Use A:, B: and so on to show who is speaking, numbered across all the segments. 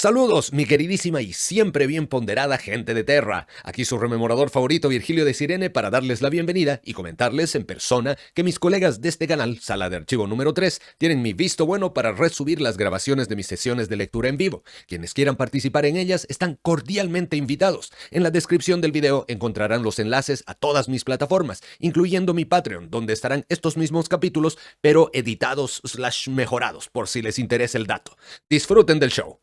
A: Saludos, mi queridísima y siempre bien ponderada gente de Terra. Aquí su rememorador favorito Virgilio de Sirene para darles la bienvenida y comentarles en persona que mis colegas de este canal, Sala de Archivo número 3, tienen mi visto bueno para resubir las grabaciones de mis sesiones de lectura en vivo. Quienes quieran participar en ellas están cordialmente invitados. En la descripción del video encontrarán los enlaces a todas mis plataformas, incluyendo mi Patreon, donde estarán estos mismos capítulos, pero editados / mejorados, por si les interesa el dato. Disfruten del show.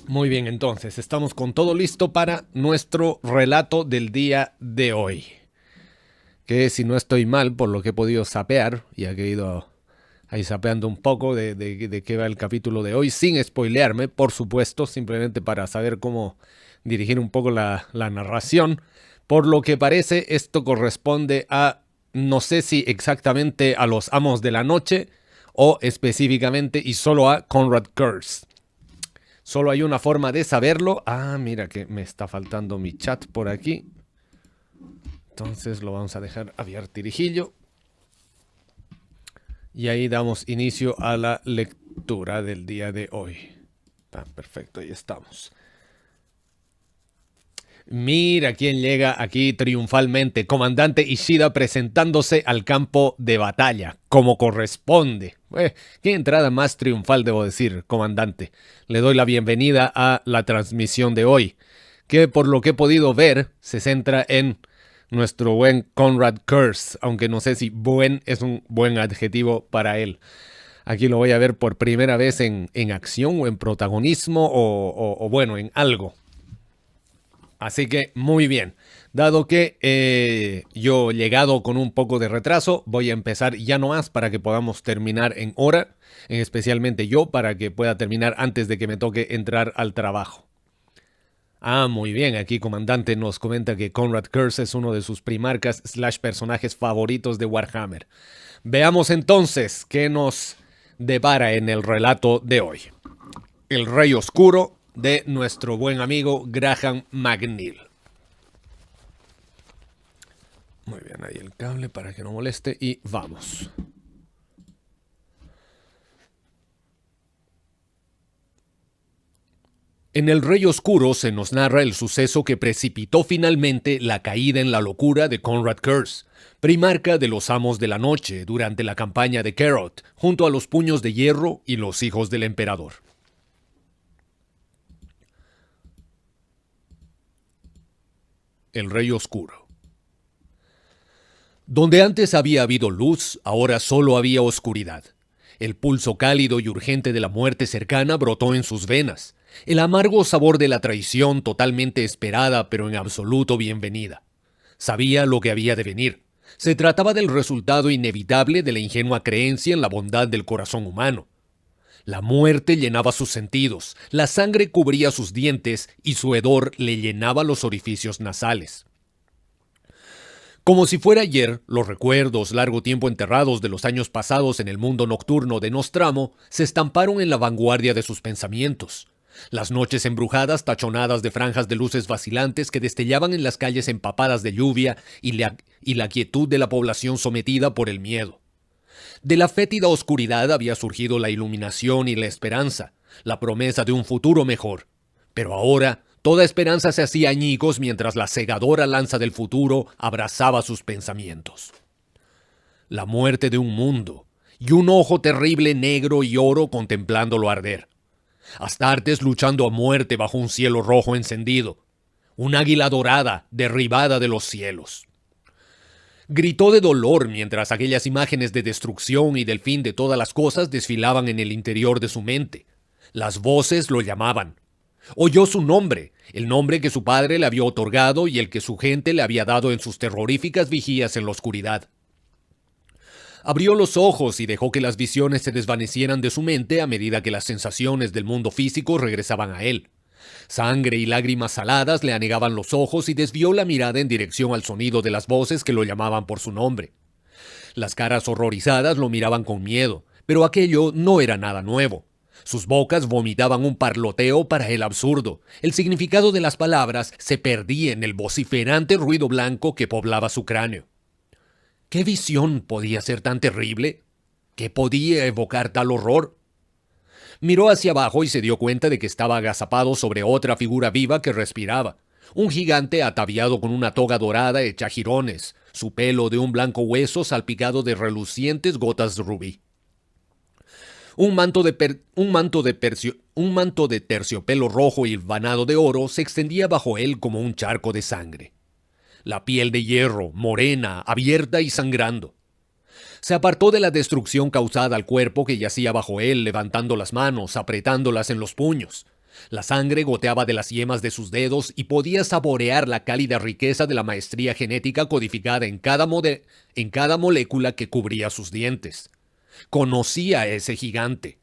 A: Muy bien, entonces, estamos con todo listo para nuestro relato del día de hoy. Que si no estoy mal, por lo que he podido sapear, ya que he ido ahí sapeando un poco de qué va el capítulo de hoy, sin spoilearme, por supuesto, simplemente para saber cómo dirigir un poco la narración. Por lo que parece, esto corresponde a, no sé si exactamente a los Amos de la Noche, o específicamente y solo a Konrad Curze. Solo hay una forma de saberlo. Ah, mira que me está faltando mi chat por aquí. Entonces lo vamos a dejar abierto tirijillo. Y ahí damos inicio a la lectura del día de hoy. Ah, perfecto, ahí estamos. Mira quién llega aquí triunfalmente. Comandante Ishida presentándose al campo de batalla, como corresponde. Qué entrada más triunfal, debo decir, comandante. Le doy la bienvenida a la transmisión de hoy, que por lo que he podido ver, se centra en nuestro buen Konrad Curze, aunque no sé si buen es un buen adjetivo para él. Aquí lo voy a ver por primera vez en acción o en protagonismo o bueno, en algo. Así que muy bien, dado que yo llegado con un poco de retraso, voy a empezar ya no más para que podamos terminar en hora, especialmente yo para que pueda terminar antes de que me toque entrar al trabajo. Ah, muy bien, aquí comandante nos comenta que Konrad Curze es uno de sus primarcas / personajes favoritos de Warhammer. Veamos entonces qué nos depara en el relato de hoy. El Rey Oscuro de nuestro buen amigo Graham McNeill. Muy bien, ahí el cable para que no moleste y vamos. En El Rey Oscuro se nos narra el suceso que precipitó finalmente la caída en la locura de Konrad Curze, primarca de los Amos de la Noche durante la campaña de Carrot, junto a los Puños de Hierro y los Hijos del Emperador. El Rey Oscuro. Donde antes había habido luz, ahora solo había oscuridad. El pulso cálido y urgente de la muerte cercana brotó en sus venas. El amargo sabor de la traición totalmente esperada pero en absoluto bienvenida. Sabía lo que había de venir. Se trataba del resultado inevitable de la ingenua creencia en la bondad del corazón humano. La muerte llenaba sus sentidos, la sangre cubría sus dientes y su hedor le llenaba los orificios nasales. Como si fuera ayer, los recuerdos largo tiempo enterrados de los años pasados en el mundo nocturno de Nostramo se estamparon en la vanguardia de sus pensamientos. Las noches embrujadas tachonadas de franjas de luces vacilantes que destellaban en las calles empapadas de lluvia y la quietud de la población sometida por el miedo. De la fétida oscuridad había surgido la iluminación y la esperanza, la promesa de un futuro mejor. Pero ahora, toda esperanza se hacía añicos mientras la cegadora lanza del futuro abrazaba sus pensamientos. La muerte de un mundo, y un ojo terrible negro y oro contemplándolo arder. Astartes luchando a muerte bajo un cielo rojo encendido. Un águila dorada derribada de los cielos. Gritó de dolor mientras aquellas imágenes de destrucción y del fin de todas las cosas desfilaban en el interior de su mente. Las voces lo llamaban. Oyó su nombre, el nombre que su padre le había otorgado y el que su gente le había dado en sus terroríficas vigías en la oscuridad. Abrió los ojos y dejó que las visiones se desvanecieran de su mente a medida que las sensaciones del mundo físico regresaban a él. Sangre y lágrimas saladas le anegaban los ojos y desvió la mirada en dirección al sonido de las voces que lo llamaban por su nombre. Las caras horrorizadas lo miraban con miedo, pero aquello no era nada nuevo. Sus bocas vomitaban un parloteo para el absurdo. El significado de las palabras se perdía en el vociferante ruido blanco que poblaba su cráneo. ¿Qué visión podía ser tan terrible? ¿Qué podía evocar tal horror? Miró hacia abajo y se dio cuenta de que estaba agazapado sobre otra figura viva que respiraba. Un gigante ataviado con una toga dorada hecha jirones, su pelo de un blanco hueso salpicado de relucientes gotas de rubí. Un manto de terciopelo rojo y hilvanado de oro se extendía bajo él como un charco de sangre. La piel de hierro, morena, abierta y sangrando. Se apartó de la destrucción causada al cuerpo que yacía bajo él, levantando las manos, apretándolas en los puños. La sangre goteaba de las yemas de sus dedos y podía saborear la cálida riqueza de la maestría genética codificada en cada molécula que cubría sus dientes. Conocía a ese gigante.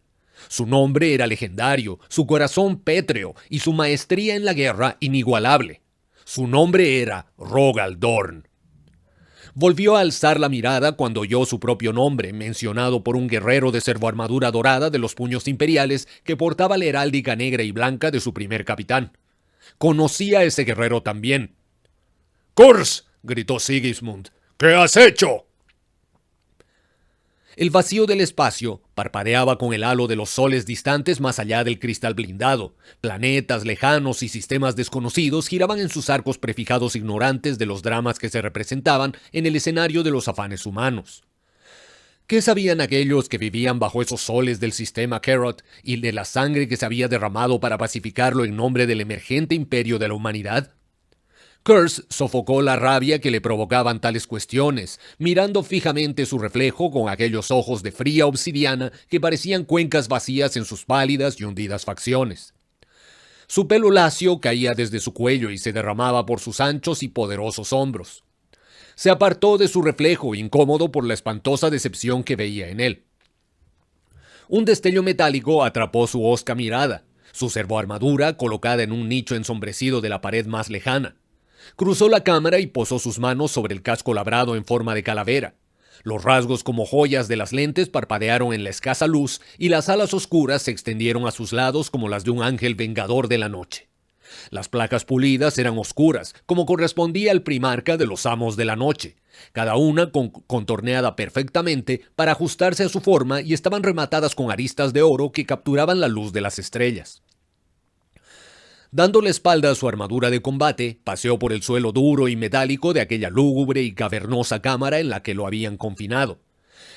A: Su nombre era legendario, su corazón pétreo y su maestría en la guerra inigualable. Su nombre era Rogal Dorn. Volvió a alzar la mirada cuando oyó su propio nombre, mencionado por un guerrero de servoarmadura dorada de los puños imperiales que portaba la heráldica negra y blanca de su primer capitán. Conocía a ese guerrero también. —¡Kurs! —gritó Sigismund. —¿Qué has hecho? El vacío del espacio parpadeaba con el halo de los soles distantes más allá del cristal blindado. Planetas lejanos y sistemas desconocidos giraban en sus arcos prefijados ignorantes de los dramas que se representaban en el escenario de los afanes humanos. ¿Qué sabían aquellos que vivían bajo esos soles del sistema Carrot y de la sangre que se había derramado para pacificarlo en nombre del emergente imperio de la humanidad? Kurz sofocó la rabia que le provocaban tales cuestiones, mirando fijamente su reflejo con aquellos ojos de fría obsidiana que parecían cuencas vacías en sus pálidas y hundidas facciones. Su pelo lacio caía desde su cuello y se derramaba por sus anchos y poderosos hombros. Se apartó de su reflejo, incómodo por la espantosa decepción que veía en él. Un destello metálico atrapó su hosca mirada, su servoarmadura colocada en un nicho ensombrecido de la pared más lejana. Cruzó la cámara y posó sus manos sobre el casco labrado en forma de calavera. Los rasgos como joyas de las lentes parpadearon en la escasa luz y las alas oscuras se extendieron a sus lados como las de un ángel vengador de la noche. Las placas pulidas eran oscuras, como correspondía al primarca de los amos de la noche, cada una contorneada perfectamente para ajustarse a su forma y estaban rematadas con aristas de oro que capturaban la luz de las estrellas. Dando la espalda a su armadura de combate, paseó por el suelo duro y metálico de aquella lúgubre y cavernosa cámara en la que lo habían confinado.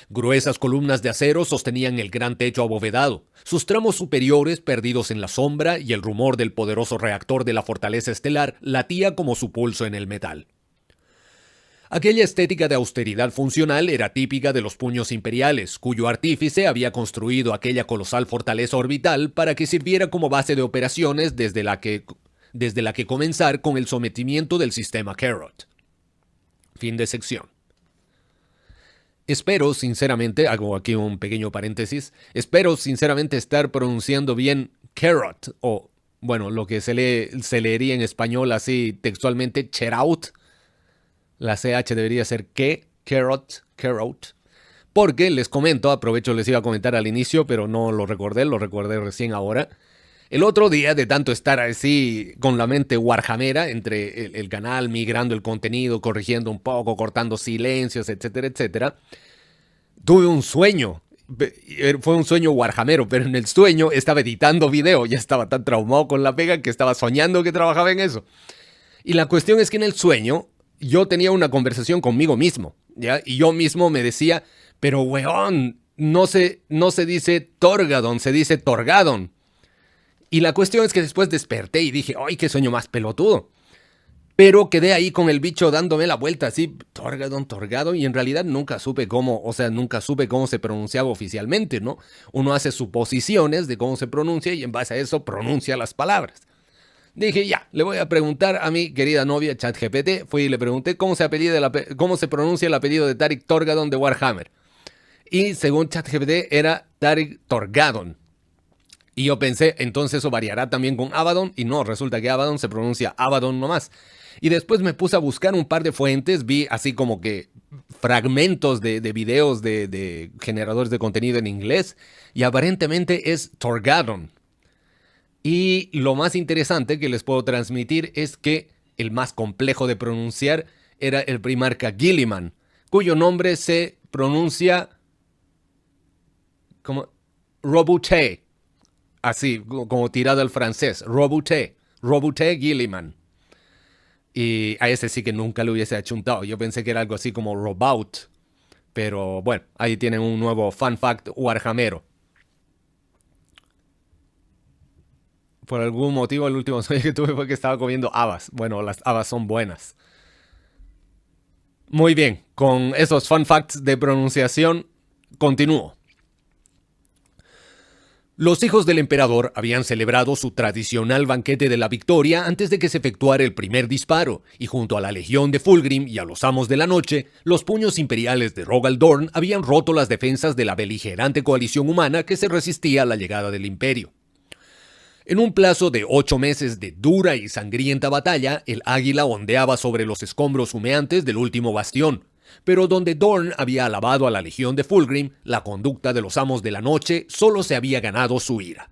A: Gruesas columnas de acero sostenían el gran techo abovedado, sus tramos superiores perdidos en la sombra y el rumor del poderoso reactor de la fortaleza estelar latía como su pulso en el metal. Aquella estética de austeridad funcional era típica de los puños imperiales, cuyo artífice había construido aquella colosal fortaleza orbital para que sirviera como base de operaciones desde la que comenzar con el sometimiento del sistema Carrot. Fin de sección. Espero sinceramente, hago aquí un pequeño paréntesis, espero sinceramente estar pronunciando bien Carrot, o bueno, lo que se leería en español así textualmente, Cheraut. La CH debería ser Carrot. Porque les comento, aprovecho, les iba a comentar al inicio, pero no lo recordé recién ahora. El otro día, de tanto estar así con la mente warhamera entre el canal, migrando el contenido, corrigiendo un poco, cortando silencios, etcétera, etcétera, tuve un sueño. Fue un sueño warhamero, pero en el sueño estaba editando video. Ya estaba tan traumado con la pega que estaba soñando que trabajaba en eso. Y la cuestión es que en el sueño yo tenía una conversación conmigo mismo, ¿ya? Y yo mismo me decía, pero weón, no se dice Torgadon, se dice Torgadon. Y la cuestión es que después desperté y dije, ¡ay, qué sueño más pelotudo! Pero quedé ahí con el bicho dándome la vuelta así, Torgadon, y en realidad nunca supe cómo se pronunciaba oficialmente, ¿no? Uno hace suposiciones de cómo se pronuncia y en base a eso pronuncia las palabras. Dije, ya, le voy a preguntar a mi querida novia ChatGPT. Fui y le pregunté cómo se pronuncia el apellido de Tarik Torgadon de Warhammer. Y según ChatGPT era Tarik Torgadon. Y yo pensé, entonces eso variará también con Abaddon. Y no, resulta que Abaddon se pronuncia Abaddon nomás. Y después me puse a buscar un par de fuentes. Vi así como que fragmentos de videos de generadores de contenido en inglés. Y aparentemente es Torgadon. Y lo más interesante que les puedo transmitir es que el más complejo de pronunciar era el primarca Guilliman, cuyo nombre se pronuncia como Robuté. así como tirada al francés, Robuté Gilliman. Y a ese sí que nunca le hubiese achuntado. Yo pensé que era algo así como Robout. Pero bueno, ahí tienen un nuevo fun fact warhamero. Por algún motivo el último sueño que tuve fue que estaba comiendo habas. Bueno, las habas son buenas. Muy bien, con esos fun facts de pronunciación, continúo. Los hijos del emperador habían celebrado su tradicional banquete de la victoria antes de que se efectuara el primer disparo, y junto a la legión de Fulgrim y a los amos de la noche, los puños imperiales de Rogal Dorn habían roto las defensas de la beligerante coalición humana que se resistía a la llegada del imperio. En un plazo de 8 meses de dura y sangrienta batalla, el águila ondeaba sobre los escombros humeantes del último bastión. Pero donde Dorn había alabado a la legión de Fulgrim, la conducta de los amos de la noche solo se había ganado su ira.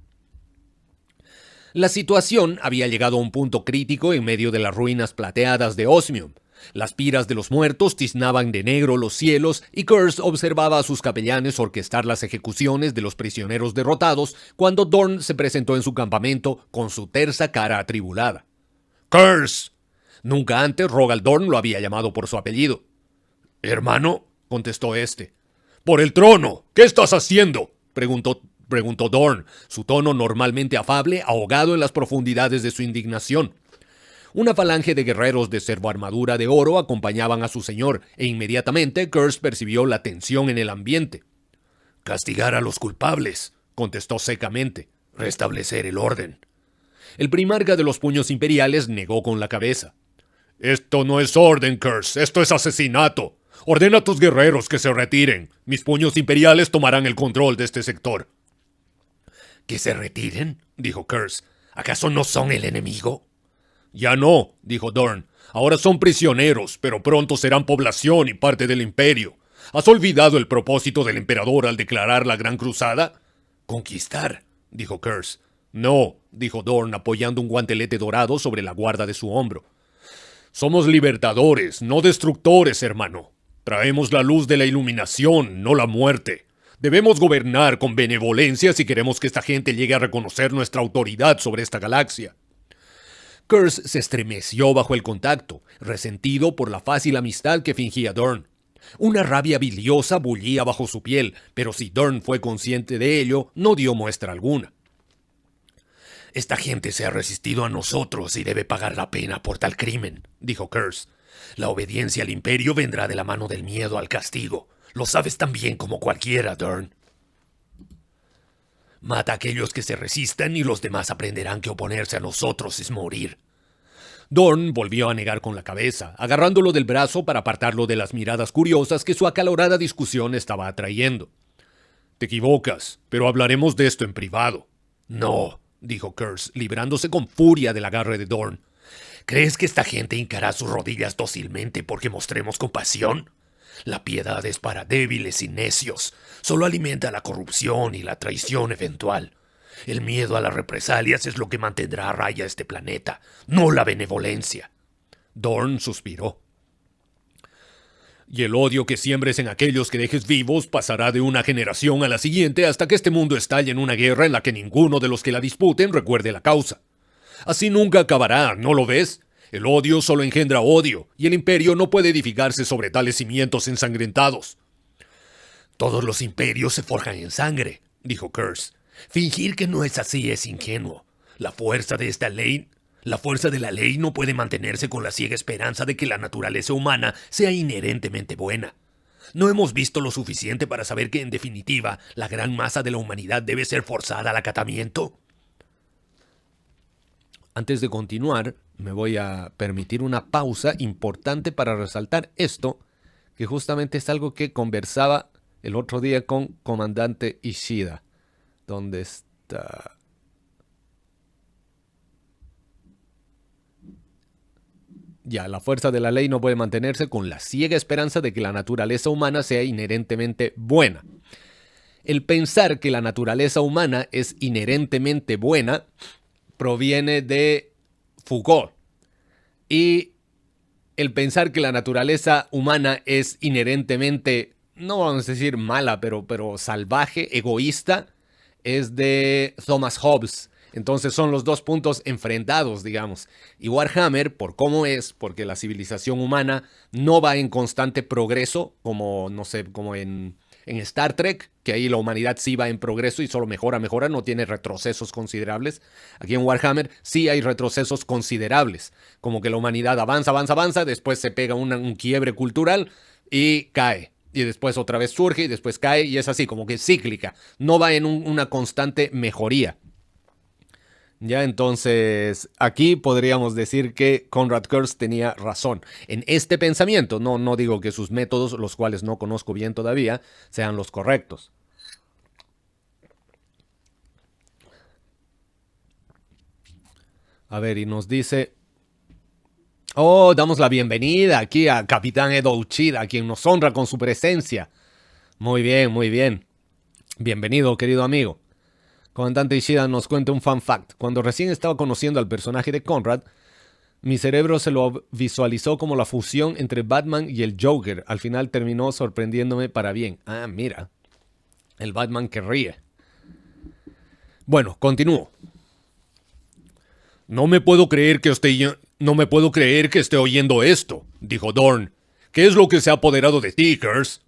A: La situación había llegado a un punto crítico en medio de las ruinas plateadas de Osmium. Las piras de los muertos tiznaban de negro los cielos y Kurz observaba a sus capellanes orquestar las ejecuciones de los prisioneros derrotados cuando Dorn se presentó en su campamento con su tersa cara atribulada. ¡Kurz! Nunca antes Rogal Dorn lo había llamado por su apellido. «Hermano», contestó este. «¡Por el trono! ¿Qué estás haciendo?», preguntó Dorn, su tono normalmente afable ahogado en las profundidades de su indignación. Una falange de guerreros de servoarmadura de oro acompañaban a su señor, e inmediatamente Kurz percibió la tensión en el ambiente. «Castigar a los culpables», contestó secamente. «Restablecer el orden». El primarca de los puños imperiales negó con la cabeza. «Esto no es orden, Kurz, esto es asesinato. Ordena a tus guerreros que se retiren. Mis puños imperiales tomarán el control de este sector». «¿Que se retiren?», dijo Kurz. «¿Acaso no son el enemigo?». «Ya no», dijo Dorn. «Ahora son prisioneros, pero pronto serán población y parte del imperio. ¿Has olvidado el propósito del emperador al declarar la Gran Cruzada?». «Conquistar», dijo Kurz. «No», dijo Dorn apoyando un guantelete dorado sobre la guarda de su hombro. «Somos libertadores, no destructores, hermano. Traemos la luz de la iluminación, no la muerte. Debemos gobernar con benevolencia si queremos que esta gente llegue a reconocer nuestra autoridad sobre esta galaxia». Kurz se estremeció bajo el contacto, resentido por la fácil amistad que fingía Dorn. Una rabia biliosa bullía bajo su piel, pero si Dorn fue consciente de ello, no dio muestra alguna. «Esta gente se ha resistido a nosotros y debe pagar la pena por tal crimen», dijo Kurz. «La obediencia al imperio vendrá de la mano del miedo al castigo. Lo sabes tan bien como cualquiera, Dorn». «Mata a aquellos que se resistan y los demás aprenderán que oponerse a nosotros es morir». Dorn volvió a negar con la cabeza, agarrándolo del brazo para apartarlo de las miradas curiosas que su acalorada discusión estaba atrayendo. «Te equivocas, pero hablaremos de esto en privado». «No», dijo Kurz, librándose con furia del agarre de Dorn. «¿Crees que esta gente hincará sus rodillas dócilmente porque mostremos compasión? La piedad es para débiles y necios. Solo alimenta la corrupción y la traición eventual. El miedo a las represalias es lo que mantendrá a raya este planeta, no la benevolencia». Dorn suspiró. «Y el odio que siembres en aquellos que dejes vivos pasará de una generación a la siguiente hasta que este mundo estalle en una guerra en la que ninguno de los que la disputen recuerde la causa. Así nunca acabará, ¿no lo ves? El odio solo engendra odio, y el imperio no puede edificarse sobre tales cimientos ensangrentados». «Todos los imperios se forjan en sangre», dijo Kurz. «Fingir que no es así es ingenuo. La fuerza de la ley no puede mantenerse con la ciega esperanza de que la naturaleza humana sea inherentemente buena. ¿No hemos visto lo suficiente para saber que, en definitiva, la gran masa de la humanidad debe ser forzada al acatamiento?» Antes de continuar, me voy a permitir una pausa importante para resaltar esto, que justamente es algo que conversaba el otro día con Comandante Ishida. ¿Dónde está? Ya, la fuerza de la ley no puede mantenerse con la ciega esperanza de que la naturaleza humana sea inherentemente buena. El pensar que la naturaleza humana es inherentemente buena proviene de Foucault. Y el pensar que la naturaleza humana es inherentemente, no vamos a decir mala, pero salvaje, egoísta, es de Thomas Hobbes. Entonces son los dos puntos enfrentados, digamos. Y Warhammer, por cómo es, porque la civilización humana no va en constante progreso, como, no sé, como en Star Trek, que ahí la humanidad sí va en progreso y solo mejora, mejora, no tiene retrocesos considerables. Aquí en Warhammer sí hay retrocesos considerables, como que la humanidad avanza, avanza, avanza, después se pega un quiebre cultural y cae. Y después otra vez surge y después cae y es así, como que cíclica. No va en una constante mejoría. Ya, entonces, aquí podríamos decir que Konrad Kurz tenía razón en este pensamiento. No digo que sus métodos, los cuales no conozco bien todavía, sean los correctos. A ver, y nos dice... Oh, damos la bienvenida aquí a Capitán Edo Uchida, quien nos honra con su presencia. Muy bien, muy bien. Bienvenido, querido amigo. Comandante Ishida nos cuenta un fun fact. Cuando recién estaba conociendo al personaje de Conrad, mi cerebro se lo visualizó como la fusión entre Batman y el Joker. Al final terminó sorprendiéndome para bien. Ah, mira. El Batman que ríe. Bueno, continúo. No me puedo creer que esté oyendo esto, dijo Dorn. ¿Qué es lo que se ha apoderado de ti, Kurz?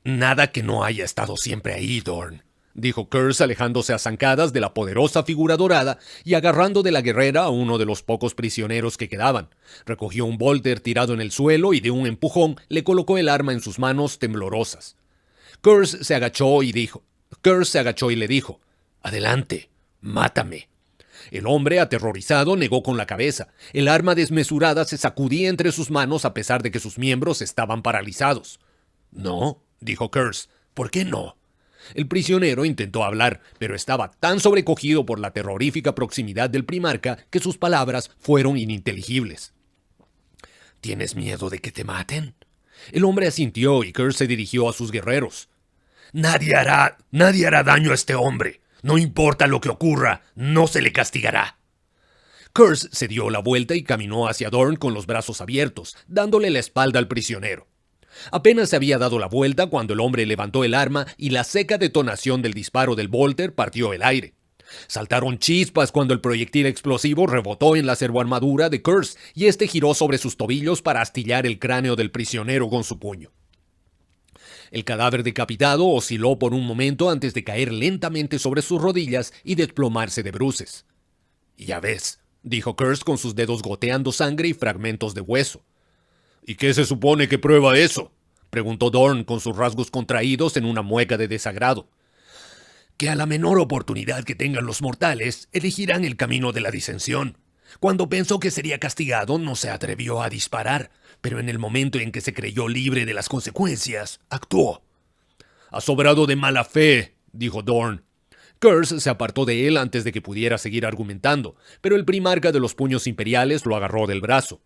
A: Nada que no haya estado siempre ahí, Dorn, dijo Kurz alejándose a zancadas de la poderosa figura dorada y agarrando de la guerrera a uno de los pocos prisioneros que quedaban. Recogió un bolter tirado en el suelo y de un empujón le colocó el arma en sus manos temblorosas. Kurz se agachó y le dijo, «Adelante, mátame». El hombre, aterrorizado, negó con la cabeza. El arma desmesurada se sacudía entre sus manos a pesar de que sus miembros estaban paralizados. «No», dijo Kurz, «¿por qué no?» El prisionero intentó hablar, pero estaba tan sobrecogido por la terrorífica proximidad del primarca que sus palabras fueron ininteligibles. «¿Tienes miedo de que te maten?» El hombre asintió y Kurz se dirigió a sus guerreros. Nadie hará daño a este hombre. No importa lo que ocurra, no se le castigará». Kurz se dio la vuelta y caminó hacia Dorn con los brazos abiertos, dándole la espalda al prisionero. Apenas se había dado la vuelta cuando el hombre levantó el arma y la seca detonación del disparo del Volter partió el aire. Saltaron chispas cuando el proyectil explosivo rebotó en la servoarmadura de Kurz y este giró sobre sus tobillos para astillar el cráneo del prisionero con su puño. El cadáver decapitado osciló por un momento antes de caer lentamente sobre sus rodillas y desplomarse de bruces. «Ya ves», dijo Kurz con sus dedos goteando sangre y fragmentos de hueso. «¿Y qué se supone que prueba eso?», preguntó Dorn con sus rasgos contraídos en una mueca de desagrado. «Que a la menor oportunidad que tengan los mortales, elegirán el camino de la disensión. Cuando pensó que sería castigado, no se atrevió a disparar, pero en el momento en que se creyó libre de las consecuencias, actuó». «Ha sobrado de mala fe», dijo Dorn. Kurz se apartó de él antes de que pudiera seguir argumentando, pero el primarca de los puños imperiales lo agarró del brazo.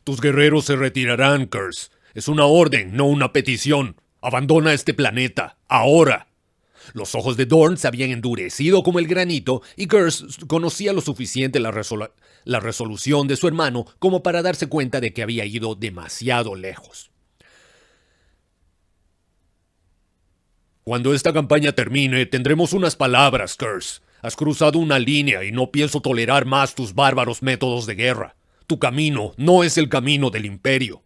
A: «Tus guerreros se retirarán, Kurz. Es una orden, no una petición. Abandona este planeta, ahora». Los ojos de Dorn se habían endurecido como el granito y Kurz conocía lo suficiente la resolución de su hermano como para darse cuenta de que había ido demasiado lejos. «Cuando esta campaña termine, tendremos unas palabras, Kurz. Has cruzado una línea y no pienso tolerar más tus bárbaros métodos de guerra. Tu camino no es el camino del Imperio».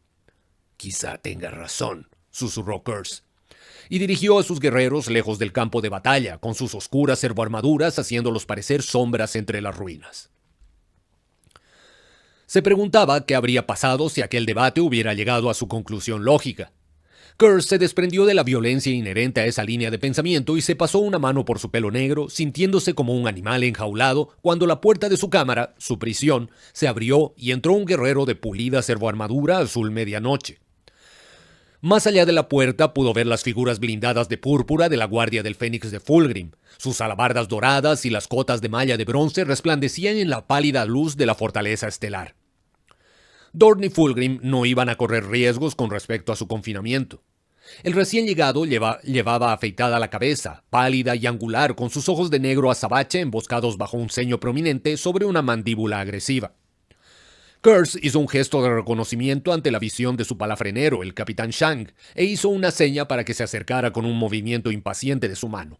A: «Quizá tenga razón», susurró Kurz. Y dirigió a sus guerreros lejos del campo de batalla, con sus oscuras servoarmaduras haciéndolos parecer sombras entre las ruinas. Se preguntaba qué habría pasado si aquel debate hubiera llegado a su conclusión lógica. Kurz se desprendió de la violencia inherente a esa línea de pensamiento y se pasó una mano por su pelo negro, sintiéndose como un animal enjaulado, cuando la puerta de su cámara, su prisión, se abrió y entró un guerrero de pulida servoarmadura azul medianoche. Más allá de la puerta pudo ver las figuras blindadas de púrpura de la Guardia del Fénix de Fulgrim. Sus alabardas doradas y las cotas de malla de bronce resplandecían en la pálida luz de la fortaleza estelar. Dorn y Fulgrim no iban a correr riesgos con respecto a su confinamiento. El recién llegado llevaba afeitada la cabeza, pálida y angular, con sus ojos de negro azabache emboscados bajo un ceño prominente sobre una mandíbula agresiva. Kurz hizo un gesto de reconocimiento ante la visión de su palafrenero, el capitán Shang, e hizo una seña para que se acercara con un movimiento impaciente de su mano.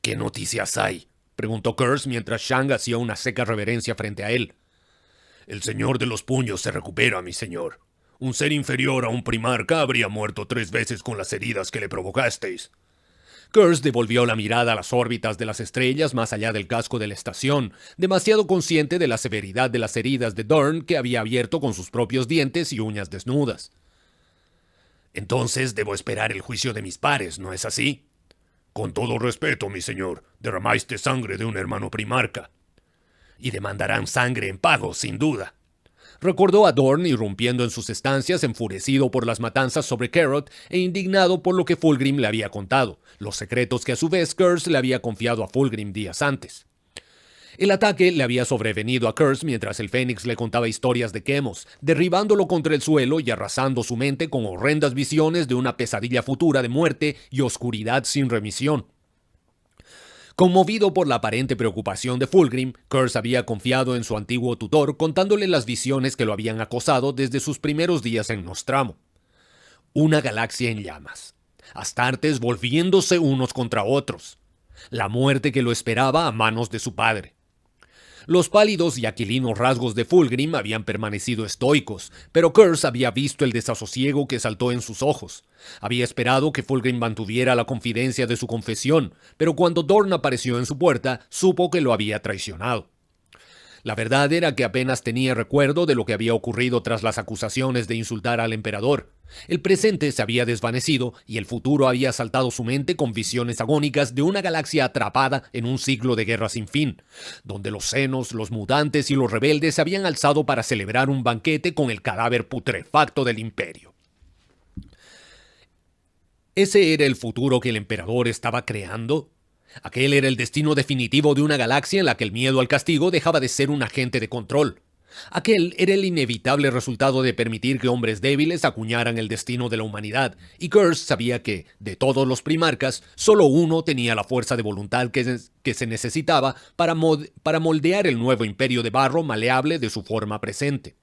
A: ¿Qué noticias hay?, preguntó Kurtz mientras Shang hacía una seca reverencia frente a él. El señor de los puños se recupera, mi señor. Un ser inferior a un primarca habría muerto 3 veces con las heridas que le provocasteis. Kurtz devolvió la mirada a las órbitas de las estrellas más allá del casco de la estación, demasiado consciente de la severidad de las heridas de Dorn que había abierto con sus propios dientes y uñas desnudas. Entonces debo esperar el juicio de mis pares, ¿no es así? Con todo respeto, mi señor, derramaste sangre de un hermano primarca. Y demandarán sangre en pago, sin duda. Recordó a Dorn irrumpiendo en sus estancias, enfurecido por las matanzas sobre Carrot e indignado por lo que Fulgrim le había contado, los secretos que a su vez Kurtz le había confiado a Fulgrim días antes. El ataque le había sobrevenido a Kurtz mientras el Fénix le contaba historias de Chemos, derribándolo contra el suelo y arrasando su mente con horrendas visiones de una pesadilla futura de muerte y oscuridad sin remisión. Conmovido por la aparente preocupación de Fulgrim, Kurtz había confiado en su antiguo tutor contándole las visiones que lo habían acosado desde sus primeros días en Nostramo. Una galaxia en llamas. Astartes volviéndose unos contra otros. La muerte que lo esperaba a manos de su padre. Los pálidos y aquilinos rasgos de Fulgrim habían permanecido estoicos, pero Kurtz había visto el desasosiego que saltó en sus ojos. Había esperado que Fulgrim mantuviera la confidencia de su confesión, pero cuando Dorn apareció en su puerta, supo que lo había traicionado. La verdad era que apenas tenía recuerdo de lo que había ocurrido tras las acusaciones de insultar al emperador. El presente se había desvanecido y el futuro había asaltado su mente con visiones agónicas de una galaxia atrapada en un siglo de guerra sin fin, donde los senos, los mutantes y los rebeldes se habían alzado para celebrar un banquete con el cadáver putrefacto del imperio. ¿Ese era el futuro que el emperador estaba creando? Aquel era el destino definitivo de una galaxia en la que el miedo al castigo dejaba de ser un agente de control. Aquel era el inevitable resultado de permitir que hombres débiles acuñaran el destino de la humanidad, y Kurtz sabía que, de todos los primarcas, solo uno tenía la fuerza de voluntad que se necesitaba para moldear el nuevo imperio de barro maleable de su forma presente.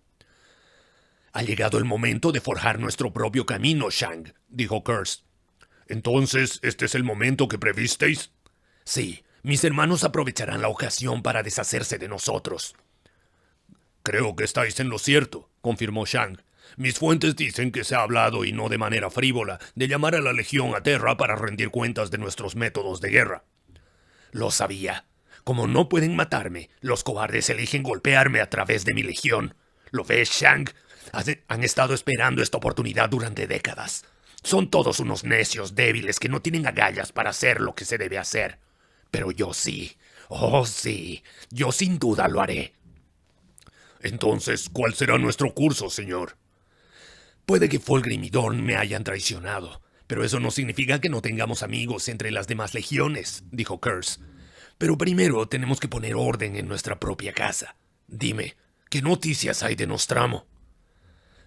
A: «Ha llegado el momento de forjar nuestro propio camino, Shang», dijo Kurtz. «Entonces, ¿este es el momento que previsteis?» «Sí, mis hermanos aprovecharán la ocasión para deshacerse de nosotros». «Creo que estáis en lo cierto», confirmó Shang. «Mis fuentes dicen que se ha hablado, y no de manera frívola, de llamar a la Legión a Terra para rendir cuentas de nuestros métodos de guerra». «Lo sabía. Como no pueden matarme, los cobardes eligen golpearme a través de mi legión. ¿Lo ves, Shang? Han estado esperando esta oportunidad durante décadas. Son todos unos necios débiles que no tienen agallas para hacer lo que se debe hacer. Pero yo sí. Oh, sí. Yo sin duda lo haré». «Entonces, ¿cuál será nuestro curso, señor?» «Puede que Fulgrim y Dorn me hayan traicionado, pero eso no significa que no tengamos amigos entre las demás legiones», dijo Kurtz. «Pero primero tenemos que poner orden en nuestra propia casa. Dime, ¿qué noticias hay de Nostramo?»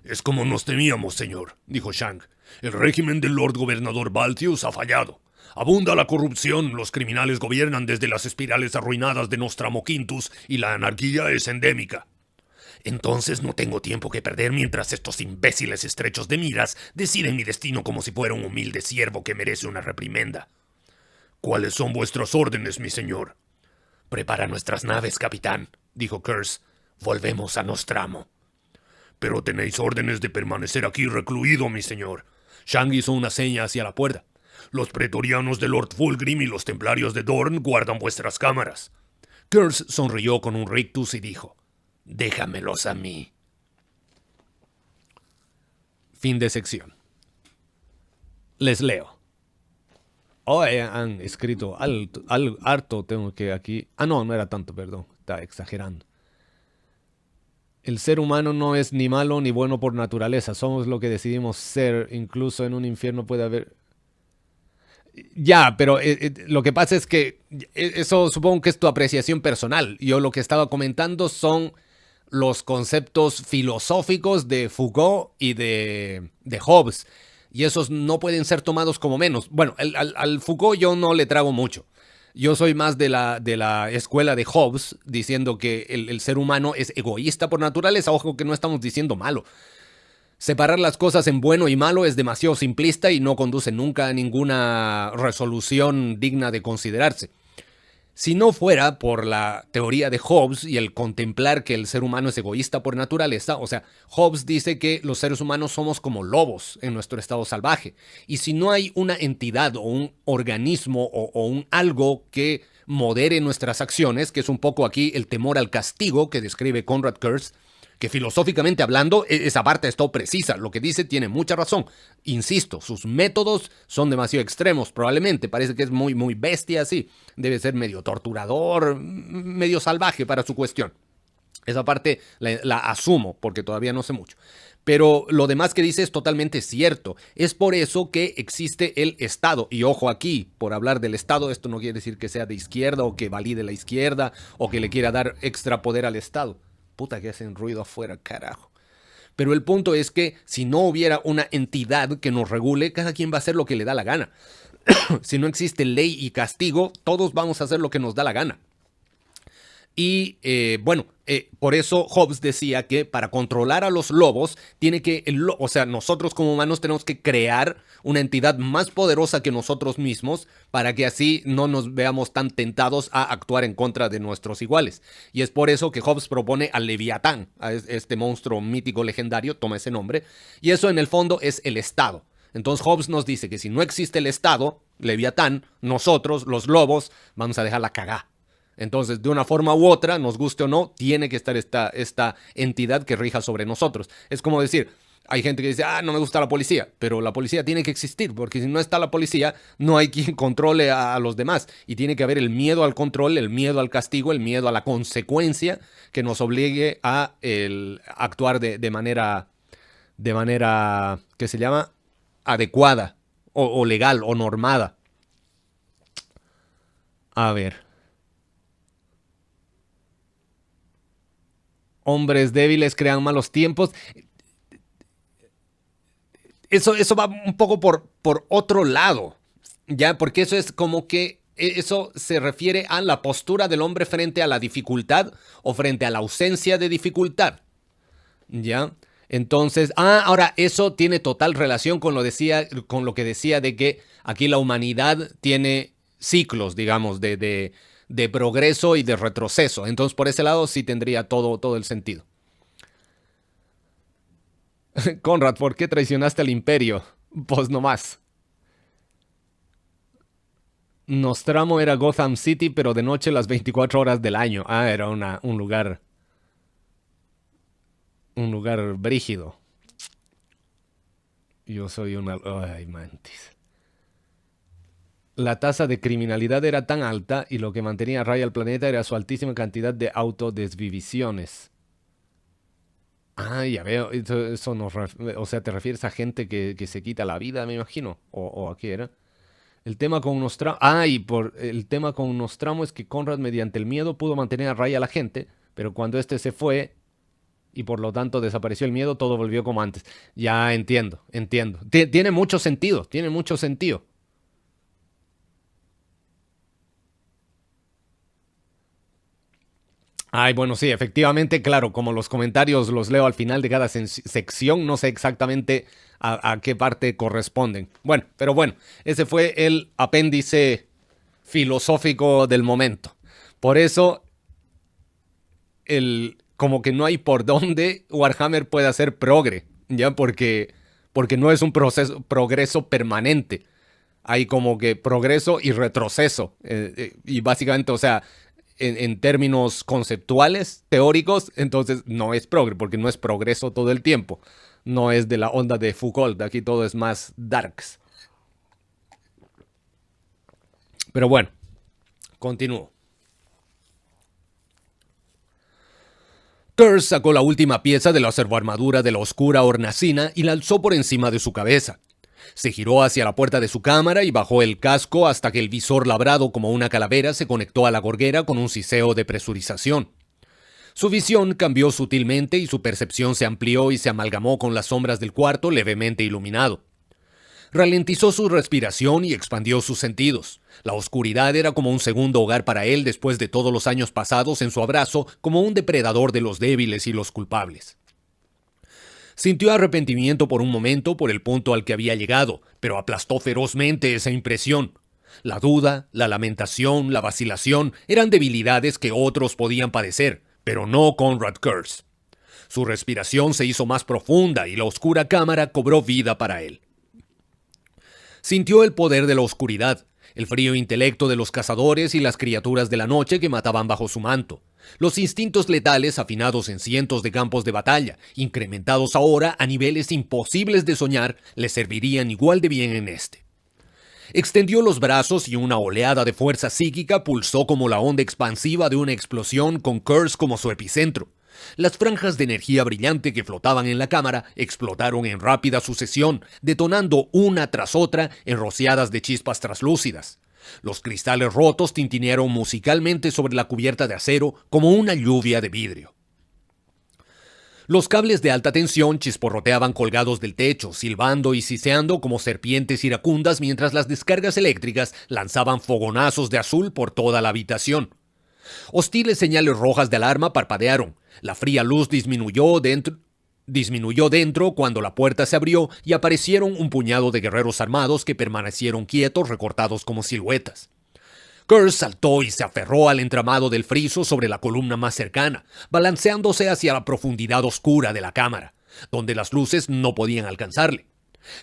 A: «Es como nos temíamos, señor», dijo Shang. «El régimen del Lord Gobernador Baltius ha fallado. Abunda la corrupción, los criminales gobiernan desde las espirales arruinadas de Nostramo Quintus y la anarquía es endémica». «Entonces no tengo tiempo que perder mientras estos imbéciles estrechos de miras deciden mi destino como si fuera un humilde siervo que merece una reprimenda». «¿Cuáles son vuestras órdenes, mi señor?» «Prepara nuestras naves, capitán», dijo Kurtz. «Volvemos a Nostramo». «Pero tenéis órdenes de permanecer aquí recluido, mi señor». Shang hizo una seña hacia la puerta. «Los pretorianos de Lord Fulgrim y los templarios de Dorn guardan vuestras cámaras». Kurtz sonrió con un rictus y dijo: «Déjamelos a mí». Fin de sección. Les leo. Han escrito harto, tengo que aquí... no era tanto, perdón, está exagerando. El ser humano no es ni malo ni bueno por naturaleza, somos lo que decidimos ser, incluso en un infierno puede haber... Ya, pero lo que pasa es que eso supongo que es tu apreciación personal. Yo lo que estaba comentando son los conceptos filosóficos de Foucault y de Hobbes. Y esos no pueden ser tomados como menos. Bueno, al Foucault yo no le trago mucho. Yo soy más de la escuela de Hobbes, diciendo que el ser humano es egoísta por naturaleza. Ojo que no estamos diciendo malo. Separar las cosas en bueno y malo es demasiado simplista y no conduce nunca a ninguna resolución digna de considerarse. Si no fuera por la teoría de Hobbes y el contemplar que el ser humano es egoísta por naturaleza, o sea, Hobbes dice que los seres humanos somos como lobos en nuestro estado salvaje. Y si no hay una entidad o un organismo o un algo que modere nuestras acciones, que es un poco aquí el temor al castigo que describe Konrad Kurz, que filosóficamente hablando, esa parte está precisa. Lo que dice tiene mucha razón. Insisto, sus métodos son demasiado extremos, probablemente. Parece que es muy, muy bestia, así. Debe ser medio torturador, medio salvaje para su cuestión. Esa parte la asumo, porque todavía no sé mucho. Pero lo demás que dice es totalmente cierto. Es por eso que existe el Estado. Y ojo aquí, por hablar del Estado, esto no quiere decir que sea de izquierda o que valide la izquierda o que le quiera dar extra poder al Estado. Puta que hacen ruido afuera, carajo. Pero el punto es que si no hubiera una entidad que nos regule, cada quien va a hacer lo que le da la gana. Si no existe ley y castigo, todos vamos a hacer lo que nos da la gana. Y por eso Hobbes decía que para controlar a los lobos, nosotros como humanos tenemos que crear una entidad más poderosa que nosotros mismos para que así no nos veamos tan tentados a actuar en contra de nuestros iguales. Y es por eso que Hobbes propone al Leviatán, a este monstruo mítico legendario, toma ese nombre, y eso en el fondo es el Estado. Entonces Hobbes nos dice que si no existe el Estado, Leviatán, nosotros, los lobos, vamos a dejar la cagá. Entonces, de una forma u otra, nos guste o no, tiene que estar esta entidad que rija sobre nosotros. Es como decir, hay gente que dice, no me gusta la policía, pero la policía tiene que existir, porque si no está la policía, no hay quien controle a los demás. Y tiene que haber el miedo al control, el miedo al castigo, el miedo a la consecuencia que nos obligue a actuar de manera, ¿qué se llama? Adecuada, o legal, o normada. A ver. Hombres débiles crean malos tiempos. Eso va un poco por otro lado, ¿ya? Porque eso es como que eso se refiere a la postura del hombre frente a la dificultad o frente a la ausencia de dificultad, ¿ya? Entonces, ahora eso tiene total relación con lo que decía de que aquí la humanidad tiene ciclos, digamos, de progreso y de retroceso. Entonces, por ese lado sí tendría todo el sentido. Conrad, ¿por qué traicionaste al imperio? Pues no más. Nostramo era Gotham City, pero de noche las 24 horas del año. Era un lugar brígido. Yo soy una... Ay, mantis. La tasa de criminalidad era tan alta y lo que mantenía a raya al planeta era su altísima cantidad de autodesvivisiones. Ya veo. Eso o sea, ¿te refieres a gente que se quita la vida, me imagino? ¿O a qué era? El tema con Nostramo... el tema con Nostramo es que Conrad, mediante el miedo, pudo mantener a raya a la gente, pero cuando este se fue y por lo tanto desapareció el miedo, todo volvió como antes. Ya entiendo. Tiene mucho sentido. Bueno, sí, efectivamente, claro, como los comentarios los leo al final de cada sección, no sé exactamente a qué parte corresponden. Pero bueno, ese fue el apéndice filosófico del momento. Por eso, como que no hay por dónde Warhammer pueda hacer progre, ¿ya? Porque no es un progreso permanente. Hay como que progreso y retroceso. Y básicamente, o sea, en términos conceptuales, teóricos, entonces no es porque no es progreso todo el tiempo. No es de la onda de Foucault, aquí todo es más darks. Pero bueno, continúo. Kurz sacó la última pieza de la servoarmadura de la oscura hornacina y la alzó por encima de su cabeza. Se giró hacia la puerta de su cámara y bajó el casco hasta que el visor labrado como una calavera se conectó a la gorguera con un siseo de presurización. Su visión cambió sutilmente y su percepción se amplió y se amalgamó con las sombras del cuarto levemente iluminado. Ralentizó su respiración y expandió sus sentidos. La oscuridad era como un segundo hogar para él después de todos los años pasados en su abrazo como un depredador de los débiles y los culpables. Sintió arrepentimiento por un momento por el punto al que había llegado, pero aplastó ferozmente esa impresión. La duda, la lamentación, la vacilación eran debilidades que otros podían padecer, pero no Conrad Kurz. Su respiración se hizo más profunda y la oscura cámara cobró vida para él. Sintió el poder de la oscuridad, el frío intelecto de los cazadores y las criaturas de la noche que mataban bajo su manto. Los instintos letales afinados en cientos de campos de batalla, incrementados ahora a niveles imposibles de soñar, le servirían igual de bien en este. Extendió los brazos y una oleada de fuerza psíquica pulsó como la onda expansiva de una explosión con Kurz como su epicentro. Las franjas de energía brillante que flotaban en la cámara explotaron en rápida sucesión, detonando una tras otra en rociadas de chispas traslúcidas. Los cristales rotos tintinearon musicalmente sobre la cubierta de acero como una lluvia de vidrio. Los cables de alta tensión chisporroteaban colgados del techo, silbando y siseando como serpientes iracundas mientras las descargas eléctricas lanzaban fogonazos de azul por toda la habitación. Hostiles señales rojas de alarma parpadearon. La fría luz disminuyó dentro cuando la puerta se abrió y aparecieron un puñado de guerreros armados que permanecieron quietos, recortados como siluetas. Kurz saltó y se aferró al entramado del friso sobre la columna más cercana, balanceándose hacia la profundidad oscura de la cámara, donde las luces no podían alcanzarle.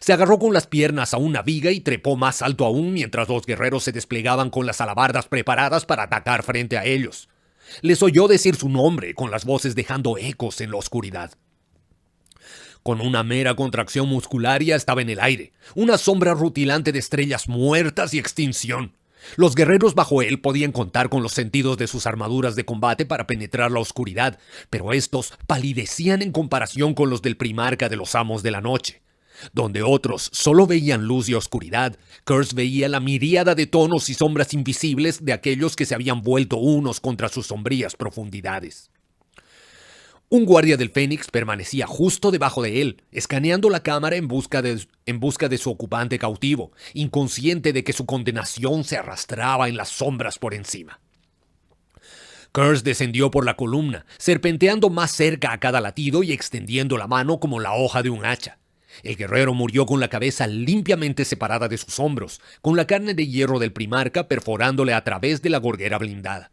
A: Se agarró con las piernas a una viga y trepó más alto aún mientras los guerreros se desplegaban con las alabardas preparadas para atacar frente a ellos. Les oyó decir su nombre, con las voces dejando ecos en la oscuridad. Con una mera contracción muscular ya estaba en el aire, una sombra rutilante de estrellas muertas y extinción. Los guerreros bajo él podían contar con los sentidos de sus armaduras de combate para penetrar la oscuridad, pero estos palidecían en comparación con los del primarca de los amos de la noche. Donde otros solo veían luz y oscuridad, Kurz veía la miríada de tonos y sombras invisibles de aquellos que se habían vuelto unos contra sus sombrías profundidades. Un guardia del Fénix permanecía justo debajo de él, escaneando la cámara en busca de su ocupante cautivo, inconsciente de que su condenación se arrastraba en las sombras por encima. Kurz descendió por la columna, serpenteando más cerca a cada latido y extendiendo la mano como la hoja de un hacha. El guerrero murió con la cabeza limpiamente separada de sus hombros, con la carne de hierro del primarca perforándole a través de la gorguera blindada.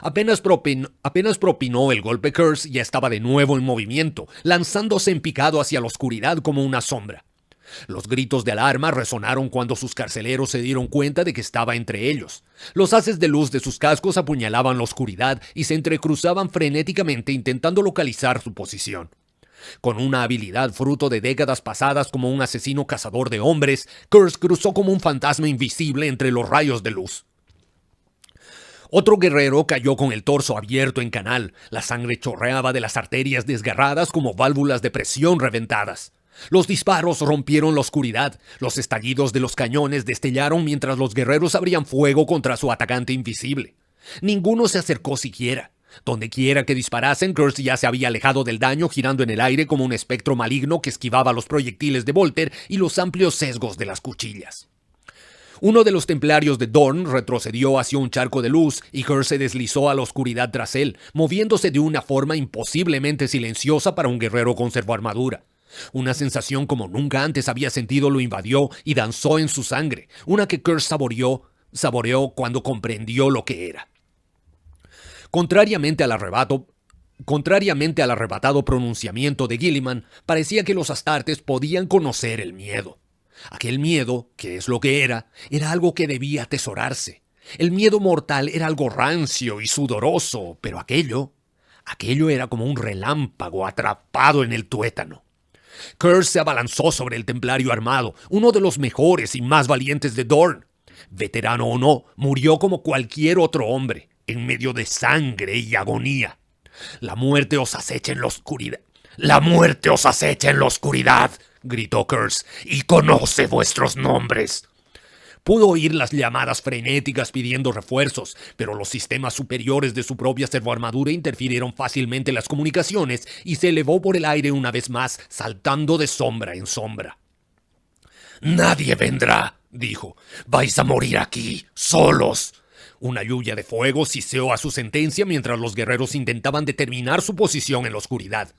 A: Apenas propinó el golpe, Kurz ya estaba de nuevo en movimiento, lanzándose en picado hacia la oscuridad como una sombra. Los gritos de alarma resonaron cuando sus carceleros se dieron cuenta de que estaba entre ellos. Los haces de luz de sus cascos apuñalaban la oscuridad y se entrecruzaban frenéticamente intentando localizar su posición. Con una habilidad fruto de décadas pasadas como un asesino cazador de hombres, Kurz cruzó como un fantasma invisible entre los rayos de luz. Otro guerrero cayó con el torso abierto en canal. La sangre chorreaba de las arterias desgarradas como válvulas de presión reventadas. Los disparos rompieron la oscuridad. Los estallidos de los cañones destellaron mientras los guerreros abrían fuego contra su atacante invisible. Ninguno se acercó siquiera. Donde quiera que disparasen, Kurz ya se había alejado del daño, girando en el aire como un espectro maligno que esquivaba los proyectiles de Volter y los amplios sesgos de las cuchillas. Uno de los templarios de Dorn retrocedió hacia un charco de luz y Kurz se deslizó a la oscuridad tras él, moviéndose de una forma imposiblemente silenciosa para un guerrero con servoarmadura. Una sensación como nunca antes había sentido lo invadió y danzó en su sangre, una que Kurz saboreó cuando comprendió lo que era. Contrariamente al arrebatado pronunciamiento de Guilliman, parecía que los astartes podían conocer el miedo. Aquel miedo, que es lo que era algo que debía atesorarse. El miedo mortal era algo rancio y sudoroso, pero aquello era como un relámpago atrapado en el tuétano. Kurz se abalanzó sobre el templario armado, uno de los mejores y más valientes de Dorn. Veterano o no, murió como cualquier otro hombre, en medio de sangre y agonía. La muerte os acecha en la oscuridad. ¡La muerte os acecha en la oscuridad!, gritó Kurz, y conoce vuestros nombres. Pudo oír las llamadas frenéticas pidiendo refuerzos, pero los sistemas superiores de su propia servoarmadura interfirieron fácilmente en las comunicaciones y se elevó por el aire una vez más, saltando de sombra en sombra. «Nadie vendrá», dijo. «Vais a morir aquí, solos». Una lluvia de fuego siseó a su sentencia mientras los guerreros intentaban determinar su posición en la oscuridad.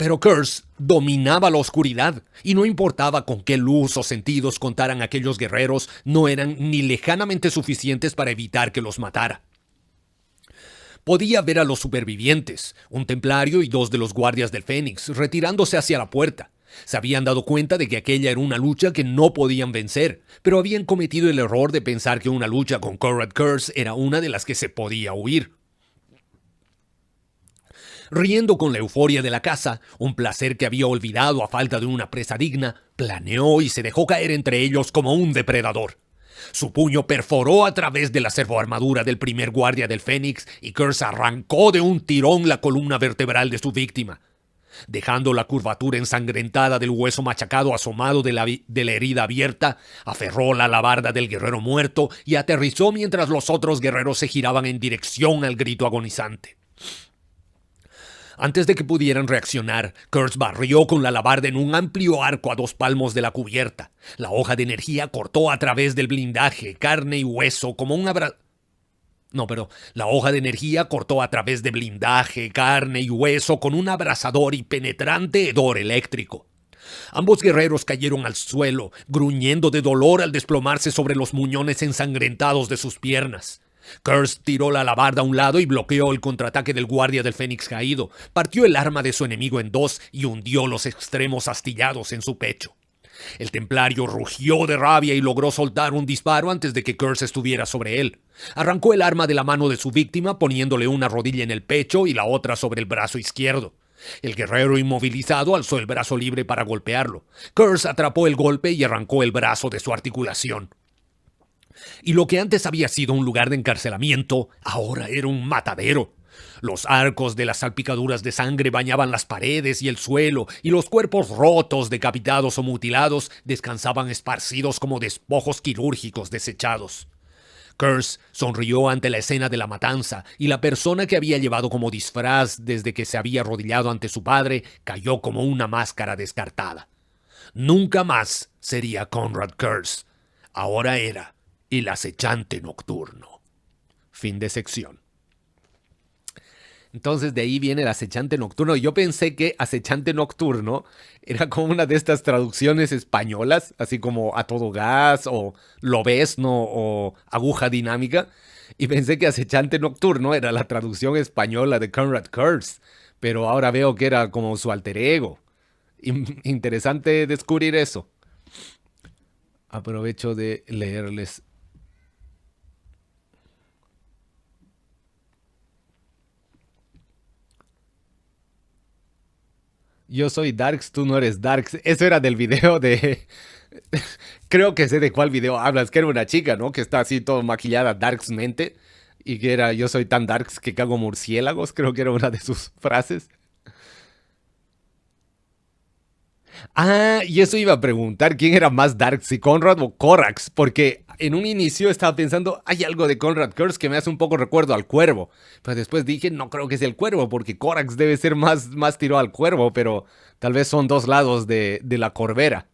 A: Pero Kurtz dominaba la oscuridad, y no importaba con qué luz o sentidos contaran aquellos guerreros, no eran ni lejanamente suficientes para evitar que los matara. Podía ver a los supervivientes, un templario y 2 de los guardias del Fénix, retirándose hacia la puerta. Se habían dado cuenta de que aquella era una lucha que no podían vencer, pero habían cometido el error de pensar que una lucha con Konrad Kurtz era una de las que se podía huir. Riendo con la euforia de la caza, un placer que había olvidado a falta de una presa digna, planeó y se dejó caer entre ellos como un depredador. Su puño perforó a través de la servoarmadura del primer guardia del Fénix y Kurtz arrancó de un tirón la columna vertebral de su víctima. Dejando la curvatura ensangrentada del hueso machacado asomado de la herida abierta, aferró la alabarda del guerrero muerto y aterrizó mientras los otros guerreros se giraban en dirección al grito agonizante. Antes de que pudieran reaccionar, Kurtz barrió con la alabarda en un amplio arco a 2 palmos de la cubierta. La hoja de energía cortó a través del blindaje, carne y hueso como un la hoja de energía cortó a través de blindaje, carne y hueso con un abrasador y penetrante hedor eléctrico. Ambos guerreros cayeron al suelo, gruñendo de dolor al desplomarse sobre los muñones ensangrentados de sus piernas. Kurtz tiró la alabarda a un lado y bloqueó el contraataque del guardia del Fénix caído, partió el arma de su enemigo en 2 y hundió los extremos astillados en su pecho. El templario rugió de rabia y logró soltar un disparo antes de que Kurtz estuviera sobre él. Arrancó el arma de la mano de su víctima, poniéndole una rodilla en el pecho y la otra sobre el brazo izquierdo. El guerrero inmovilizado alzó el brazo libre para golpearlo. Kurtz atrapó el golpe y arrancó el brazo de su articulación. Y lo que antes había sido un lugar de encarcelamiento, ahora era un matadero. Los arcos de las salpicaduras de sangre bañaban las paredes y el suelo, y los cuerpos rotos, decapitados o mutilados descansaban esparcidos como despojos quirúrgicos desechados. Kurtz sonrió ante la escena de la matanza, y la persona que había llevado como disfraz desde que se había arrodillado ante su padre cayó como una máscara descartada. Nunca más sería Konrad Kurtz. Ahora era el acechante nocturno. Fin de sección. Entonces de ahí viene el acechante nocturno. Yo pensé que acechante nocturno era como una de estas traducciones españolas, así como a todo gas o lobezno o aguja dinámica. Y pensé que acechante nocturno era la traducción española de Konrad Kurtz. Pero ahora veo que era como su alter ego. Interesante descubrir eso. Aprovecho de leerles. Yo soy Darks, tú no eres Darks. Eso era del video de... Creo que sé de cuál video hablas, que era una chica, ¿no? Que está así todo maquillada Darksmente. Y que era, yo soy tan Darks que cago murciélagos. Creo que era una de sus frases. Ah, y eso iba a preguntar quién era más Dark, si Konrad o Korax, porque en un inicio estaba pensando, hay algo de Konrad Kurtz que me hace un poco recuerdo al cuervo, pero después dije, no creo que sea el cuervo, porque Korax debe ser más tiró al cuervo, pero tal vez son 2 lados de la corbera.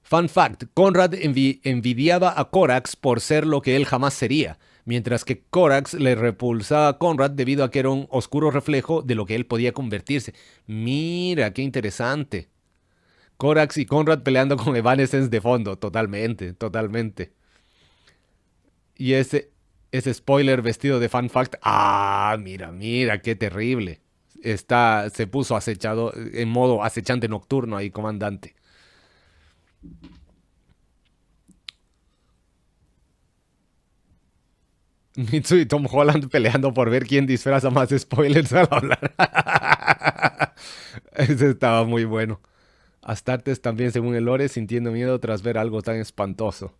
A: Fun fact, Konrad envidiaba a Korax por ser lo que él jamás sería, mientras que Korax le repulsaba a Konrad debido a que era un oscuro reflejo de lo que él podía convertirse. Mira, qué interesante. Korax y Konrad peleando con Evanescence de fondo, totalmente, totalmente. Y ese spoiler vestido de fun fact, mira, qué terrible. Se puso acechado, en modo acechante nocturno ahí, comandante. Mitsu y Tom Holland peleando por ver quién disfraza más spoilers al hablar. Ese estaba muy bueno. Astartes también, según el lore, sintiendo miedo tras ver algo tan espantoso.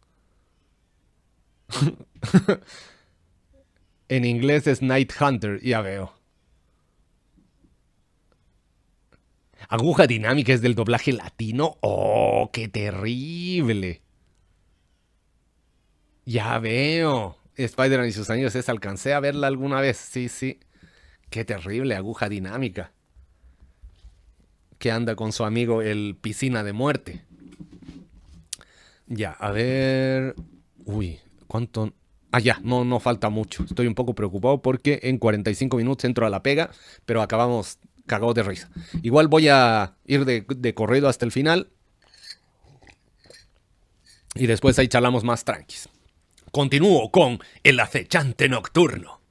A: En inglés es Night Hunter, ya veo. Aguja dinámica es del doblaje latino. ¡Oh, qué terrible! Ya veo. Spider-Man y sus años alcancé a verla alguna vez. Sí, sí. Qué terrible, aguja dinámica. Que anda con su amigo el Piscina de Muerte. Ya, a ver... Uy, ¿cuánto...? Ya, no falta mucho. Estoy un poco preocupado porque en 45 minutos entro a la pega, pero acabamos cagado de risa. Igual voy a ir de corrido hasta el final. Y después ahí charlamos más tranquis. Continúo con El acechante nocturno.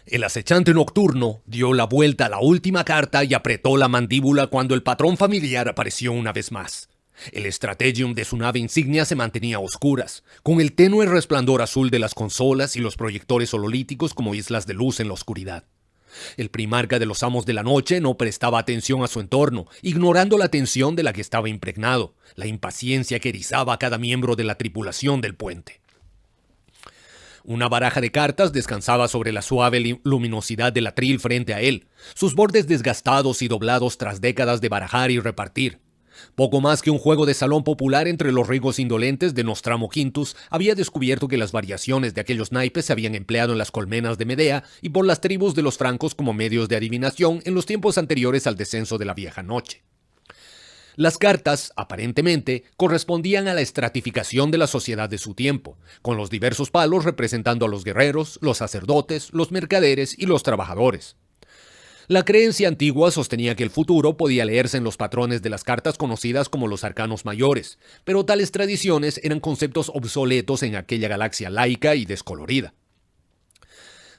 A: El acechante nocturno dio la vuelta a la última carta y apretó la mandíbula cuando el patrón familiar apareció una vez más. El Strategium de su nave insignia se mantenía a oscuras, con el tenue resplandor azul de las consolas y los proyectores hololíticos como islas de luz en la oscuridad. El primarca de los amos de la noche no prestaba atención a su entorno, ignorando la tensión de la que estaba impregnado, la impaciencia que erizaba a cada miembro de la tripulación del puente. Una baraja de cartas descansaba sobre la suave luminosidad del atril frente a él, sus bordes desgastados y doblados tras décadas de barajar y repartir. Poco más que un juego de salón popular entre los ricos indolentes de Nostramo Quintus, había descubierto que las variaciones de aquellos naipes se habían empleado en las colmenas de Medea y por las tribus de los francos como medios de adivinación en los tiempos anteriores al descenso de la vieja noche. Las cartas, aparentemente, correspondían a la estratificación de la sociedad de su tiempo, con los diversos palos representando a los guerreros, los sacerdotes, los mercaderes y los trabajadores. La creencia antigua sostenía que el futuro podía leerse en los patrones de las cartas conocidas como los arcanos mayores, pero tales tradiciones eran conceptos obsoletos en aquella galaxia laica y descolorida.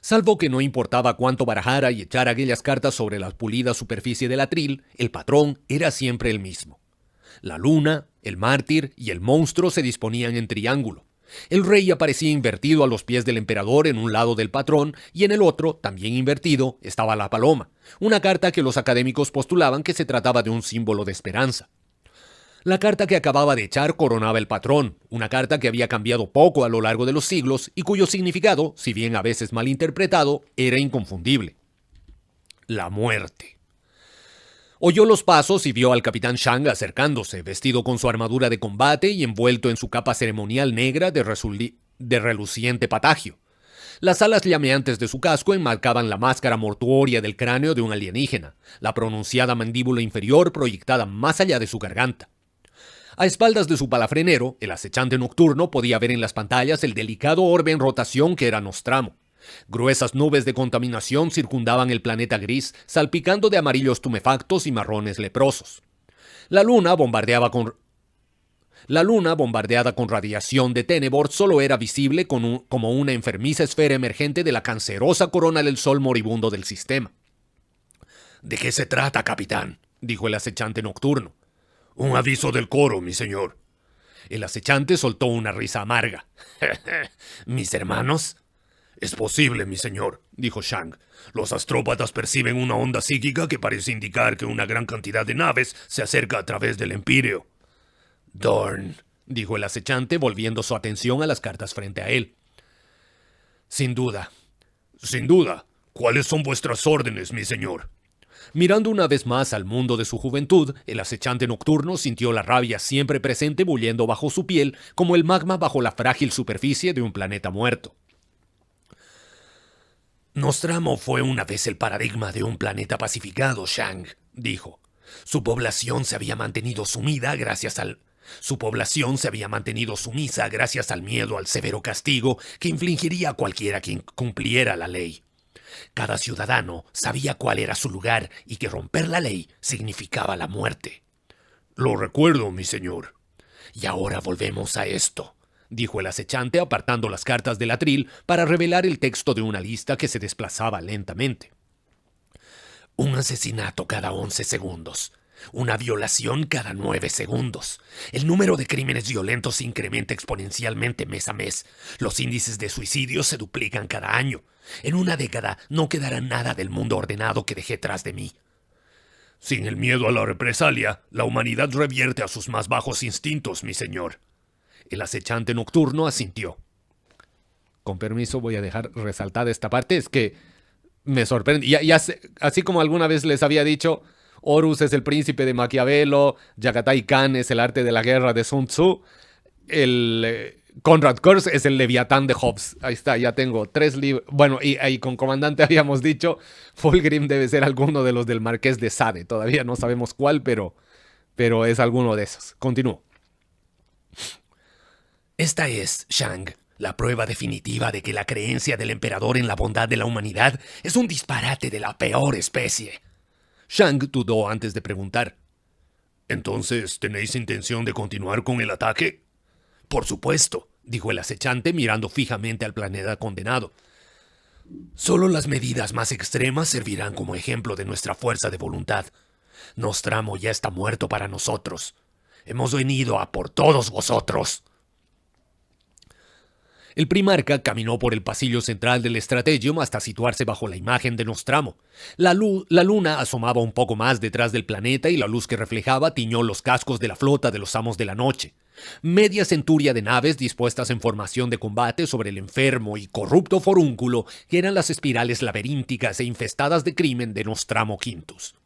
A: Salvo que no importaba cuánto barajara y echara aquellas cartas sobre la pulida superficie del atril, el patrón era siempre el mismo. La luna, el mártir y el monstruo se disponían en triángulo. El rey aparecía invertido a los pies del emperador en un lado del patrón y en el otro, también invertido, estaba la paloma, una carta que los académicos postulaban que se trataba de un símbolo de esperanza. La carta que acababa de echar coronaba el patrón, una carta que había cambiado poco a lo largo de los siglos y cuyo significado, si bien a veces mal interpretado, era inconfundible. La muerte. Oyó los pasos y vio al capitán Shang acercándose, vestido con su armadura de combate y envuelto en su capa ceremonial negra de reluciente patagio. Las alas llameantes de su casco enmarcaban la máscara mortuoria del cráneo de un alienígena, la pronunciada mandíbula inferior proyectada más allá de su garganta. A espaldas de su palafrenero, el acechante nocturno podía ver en las pantallas el delicado orbe en rotación que era Nostramo. Gruesas nubes de contaminación circundaban el planeta gris, salpicando de amarillos tumefactos y marrones leprosos. La luna, bombardeada con radiación de Tenebor, solo era visible como una enfermiza esfera emergente de la cancerosa corona del sol moribundo del sistema. «¿De qué se trata, capitán?», dijo el acechante nocturno. «Un aviso del coro, mi señor». El acechante soltó una risa amarga. «¿Mis hermanos?». «Es posible, mi señor», dijo Shang. «Los astrópatas perciben una onda psíquica que parece indicar que una gran cantidad de naves se acerca a través del Empíreo». «Dorn», dijo el acechante, volviendo su atención a las cartas frente a él. «Sin duda». «Sin duda. ¿Cuáles son vuestras órdenes, mi señor?». Mirando una vez más al mundo de su juventud, el acechante nocturno sintió la rabia siempre presente bulliendo bajo su piel como el magma bajo la frágil superficie de un planeta muerto. «Nostramo fue una vez el paradigma de un planeta pacificado, Shang», dijo. Su población se había mantenido sumisa gracias al miedo al severo castigo que infligiría a cualquiera que incumpliera la ley. Cada ciudadano sabía cuál era su lugar y que romper la ley significaba la muerte. «Lo recuerdo, mi señor». «Y ahora volvemos a esto», dijo el acechante apartando las cartas del atril para revelar el texto de una lista que se desplazaba lentamente. «Un asesinato cada 11 segundos. Una violación cada 9 segundos. El número de crímenes violentos se incrementa exponencialmente mes a mes. Los índices de suicidios se duplican cada año. En una década no quedará nada del mundo ordenado que dejé tras de mí». «Sin el miedo a la represalia, la humanidad revierte a sus más bajos instintos, mi señor». El acechante nocturno asintió. Con permiso, voy a dejar resaltada esta parte. Es que me sorprende. Así como alguna vez les había dicho, Horus es el príncipe de Maquiavelo, Yagatai Khan es el arte de la guerra de Sun Tzu, Conrad Kurz es el Leviatán de Hobbes. Ahí está, ya tengo 3 libros. Bueno, y ahí con comandante habíamos dicho, Fulgrim debe ser alguno de los del Marqués de Sade. Todavía no sabemos cuál, pero es alguno de esos. Continúo. «Esta es, Shang, La prueba definitiva de que la creencia del emperador en la bondad de la humanidad es un disparate de la peor especie. Shang dudó antes de preguntar. ¿Entonces tenéis intención de continuar con el ataque? Por supuesto, dijo el acechante mirando fijamente al planeta condenado. Solo las medidas más extremas servirán como ejemplo de nuestra fuerza de voluntad. Nostramo ya está muerto para nosotros. Hemos venido a por todos vosotros. El primarca caminó por el pasillo central del Strategium hasta situarse bajo la imagen de Nostramo. La luna asomaba un poco más detrás del planeta y la luz que reflejaba tiñó los cascos de la flota de los Amos de la Noche. Media centuria de naves dispuestas en formación de combate sobre el enfermo y corrupto forúnculo que eran las espirales laberínticas e infestadas de crimen de Nostramo Quintus.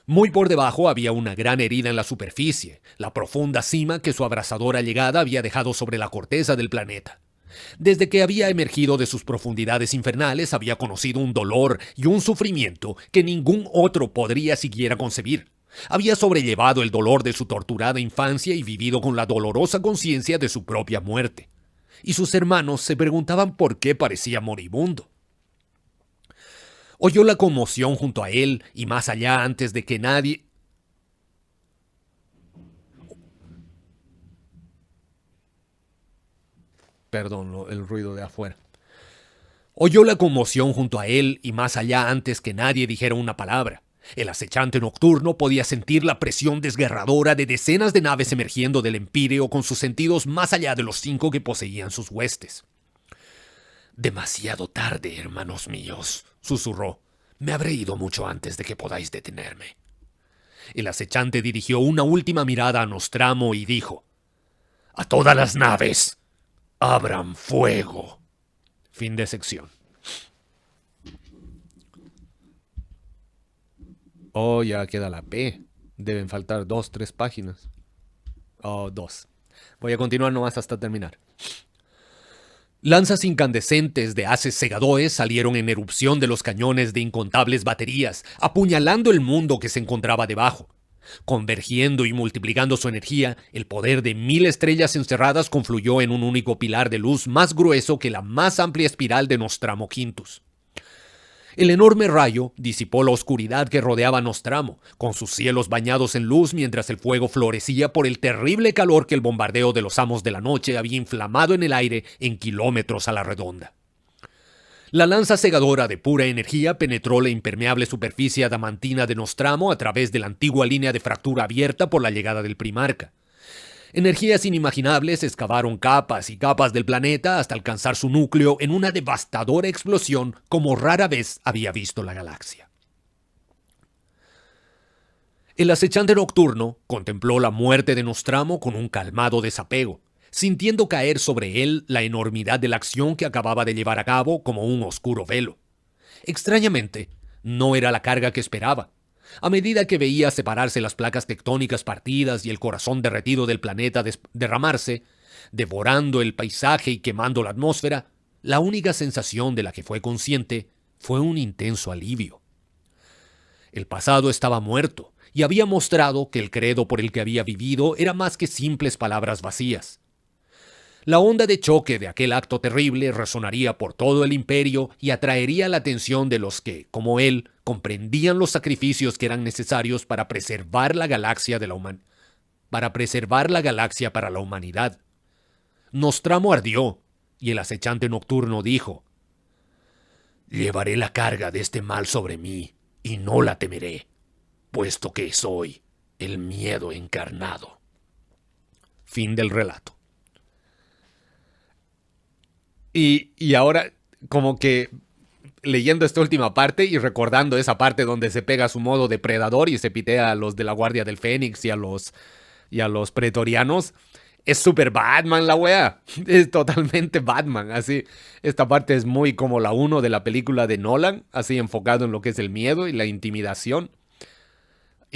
A: Muy por debajo había una gran herida en la superficie, la profunda cima que su abrasadora llegada había dejado sobre la corteza del planeta. Desde que había emergido de sus profundidades infernales había conocido un dolor y un sufrimiento que ningún otro podría siquiera concebir. Había sobrellevado el dolor de su torturada infancia y vivido con la dolorosa conciencia de su propia muerte. Y sus hermanos se preguntaban por qué parecía moribundo. Oyó la conmoción junto a él y más allá antes de que nadie... Perdón, el ruido de afuera. Oyó la conmoción junto a él y más allá antes que nadie dijera una palabra. El acechante nocturno podía sentir la presión desgarradora de decenas de naves emergiendo del Empíreo con sus sentidos más allá de los 5 que poseían sus huestes. Demasiado tarde, hermanos míos, susurró. Me habré ido mucho antes de que podáis detenerme. El acechante dirigió una última mirada a Nostramo y dijo: ¡A todas las naves! ¡Abran fuego! Fin de sección. Oh, ya queda la P. Deben faltar 2, 3 páginas. Oh, 2. Voy a continuar nomás hasta terminar. Lanzas incandescentes de haces segadores salieron en erupción de los cañones de incontables baterías, apuñalando el mundo que se encontraba debajo. Convergiendo y multiplicando su energía, el poder de 1000 estrellas encerradas confluyó en un único pilar de luz más grueso que la más amplia espiral de Nostramo Quintus. El enorme rayo disipó la oscuridad que rodeaba a Nostramo, con sus cielos bañados en luz mientras el fuego florecía por el terrible calor que el bombardeo de los Amos de la Noche había inflamado en el aire en kilómetros a la redonda. La lanza segadora de pura energía penetró la impermeable superficie adamantina de Nostramo a través de la antigua línea de fractura abierta por la llegada del primarca. Energías inimaginables excavaron capas y capas del planeta hasta alcanzar su núcleo en una devastadora explosión como rara vez había visto la galaxia. El acechante nocturno contempló la muerte de Nostramo con un calmado desapego, sintiendo caer sobre él la enormidad de la acción que acababa de llevar a cabo como un oscuro velo. Extrañamente, no era la carga que esperaba. A medida que veía separarse las placas tectónicas partidas y el corazón derretido del planeta derramarse, devorando el paisaje y quemando la atmósfera, la única sensación de la que fue consciente fue un intenso alivio. El pasado estaba muerto y había mostrado que el credo por el que había vivido era más que simples palabras vacías. La onda de choque de aquel acto terrible resonaría por todo el imperio y atraería la atención de los que, como él, comprendían los sacrificios que eran necesarios para preservar la galaxia para la humanidad. Nostramo ardió, y el acechante nocturno dijo: «Llevaré la carga de este mal sobre mí, y no la temeré, puesto que soy el miedo encarnado». Fin del relato. Y ahora, como que leyendo esta última parte y recordando esa parte donde se pega su modo depredador y se pitea a los de la Guardia del Fénix y a los pretorianos, es súper Batman la wea. Es totalmente Batman, así. Esta parte es muy como la 1 de la película de Nolan, así enfocado en lo que es el miedo y la intimidación.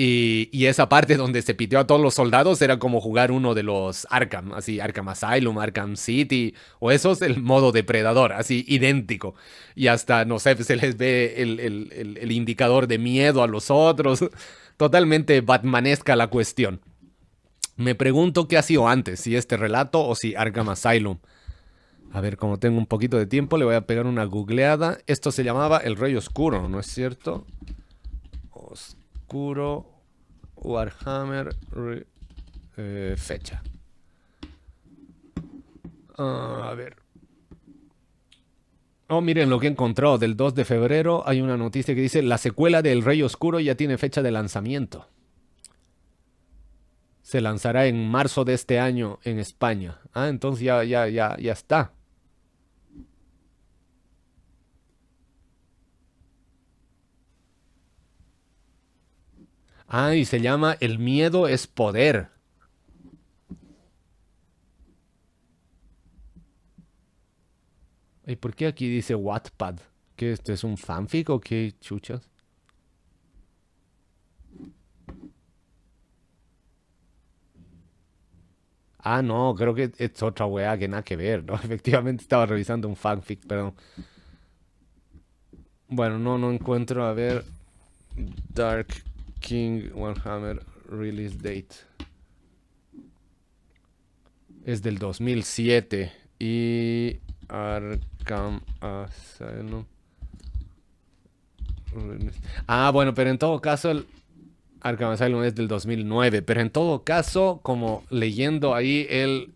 A: Y esa parte donde se piteó a todos los soldados era como jugar uno de los Arkham, así Arkham Asylum, Arkham City, o eso es el modo depredador, así idéntico. Y hasta, no sé, se les ve el indicador de miedo a los otros. Totalmente batmanesca la cuestión. Me pregunto qué ha sido antes, si este relato o si Arkham Asylum. A ver, como tengo un poquito de tiempo, le voy a pegar una googleada. Esto se llamaba El Rey Oscuro, ¿no es cierto? Oscuro Warhammer fecha. A ver. Oh, miren lo que he encontrado. Del 2 de febrero hay una noticia que dice: la secuela de El Rey Oscuro ya tiene fecha de lanzamiento. Se lanzará en marzo de este año en España. Ah, entonces ya está. Ah, y se llama El miedo es poder. ¿Y por qué aquí dice Wattpad? ¿Qué esto es un fanfic o qué chuchas? Ah, no, creo que es otra weá que nada que ver, ¿no? Efectivamente estaba revisando un fanfic, perdón. Bueno, no encuentro, a ver, Dark King Warhammer Release Date. Es del 2007 y Arkham Asylum. Ah, bueno, pero en todo caso el Arkham Asylum es del 2009, pero en todo caso, como leyendo ahí el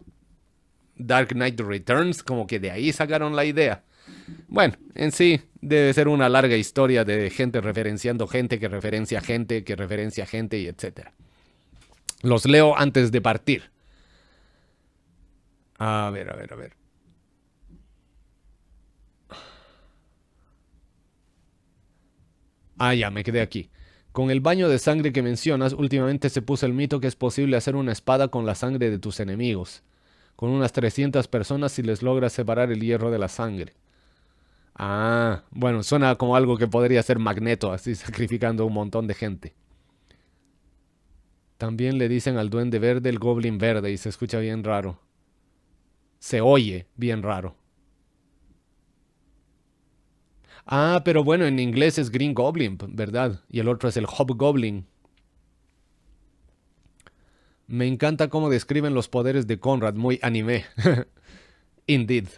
A: Dark Knight Returns, como que de ahí sacaron la idea. Bueno, en sí debe ser una larga historia de gente referenciando gente que referencia gente que referencia gente y etcétera. Los leo antes de partir. A ver. Ah, ya, me quedé aquí. Con el baño de sangre que mencionas, últimamente se puso el mito que es posible hacer una espada con la sangre de tus enemigos. Con unas 300 personas si les logras separar el hierro de la sangre. Ah, bueno, suena como algo que podría ser Magneto, así sacrificando un montón de gente. También le dicen al duende verde el goblin verde y se escucha bien raro. Se oye bien raro. Ah, pero bueno, en inglés es Green Goblin, ¿verdad? Y el otro es el Hobgoblin. Me encanta cómo describen los poderes de Conrad, muy anime. Indeed.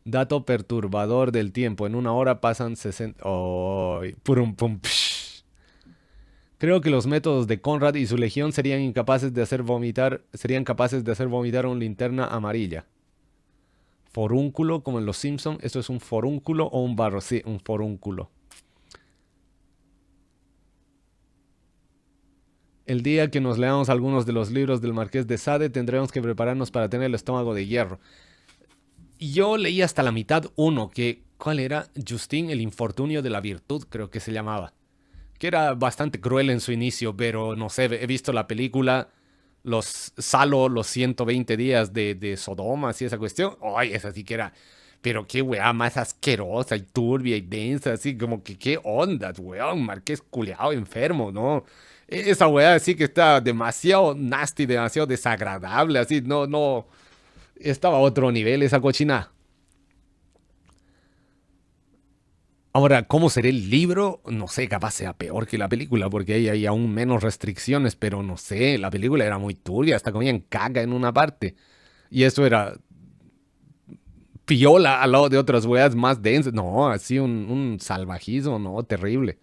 A: Dato perturbador del tiempo. En una hora pasan 60... Oh, purum pum, psh. Creo que los métodos de Conrad y su legión serían capaces de hacer vomitar una linterna amarilla. Forúnculo, como en Los Simpson. ¿Esto es un forúnculo o un barro? Sí, un forúnculo. El día que nos leamos algunos de los libros del Marqués de Sade, tendremos que prepararnos para tener el estómago de hierro. Yo leí hasta la mitad uno, que, ¿cuál era? Justin, el infortunio de la virtud, creo que se llamaba. Que era bastante cruel en su inicio, pero no sé, he visto la película, los 120 días de Sodoma, así esa cuestión. Ay, esa sí que era, pero qué weá más asquerosa y turbia y densa, así como que qué onda, weón, Marqués culeado enfermo, ¿no? Esa weá así que está demasiado nasty, demasiado desagradable, así, no, estaba a otro nivel esa cochina. Ahora, ¿cómo será el libro? No sé, capaz sea peor que la película, porque ahí hay aún menos restricciones, pero no sé, la película era muy turbia, hasta comían caca en una parte. Y eso era piola al lado de otras weas más densas. No, así un salvajismo, no, terrible.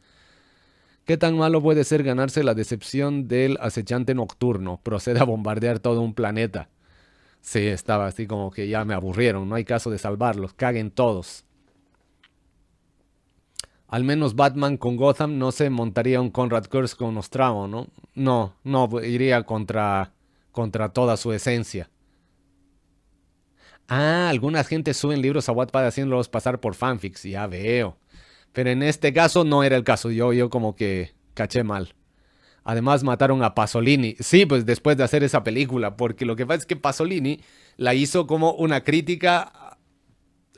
A: ¿Qué tan malo puede ser ganarse la decepción del acechante nocturno? Procede a bombardear todo un planeta. Sí, estaba así como que ya me aburrieron, no hay caso de salvarlos, caguen todos. Al menos Batman con Gotham no se montaría un Conrad Curse con Nostromo, ¿no? No, iría contra toda su esencia. Ah, algunas gentes suben libros a Wattpad haciéndolos pasar por fanfics, ya veo. Pero en este caso no era el caso, yo como que caché mal. Además mataron a Pasolini. Sí, pues después de hacer esa película, porque lo que pasa es que Pasolini la hizo como una crítica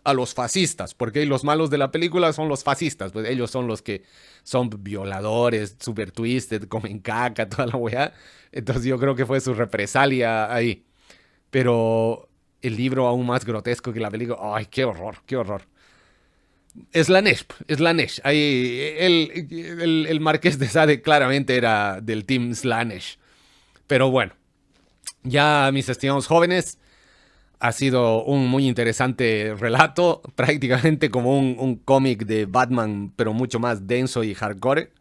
A: a los fascistas, porque los malos de la película son los fascistas, pues ellos son los que son violadores, super twisted, comen caca, toda la weá. Entonces yo creo que fue su represalia ahí. Pero el libro aún más grotesco que la película, ay, qué horror, qué horror. Slanesh, Slanesh. Ahí el Marqués de Sade claramente era del team Slanesh. Pero bueno, ya mis estimados jóvenes, Ha sido un muy interesante relato, prácticamente como un cómic de Batman, pero mucho más denso y hardcore.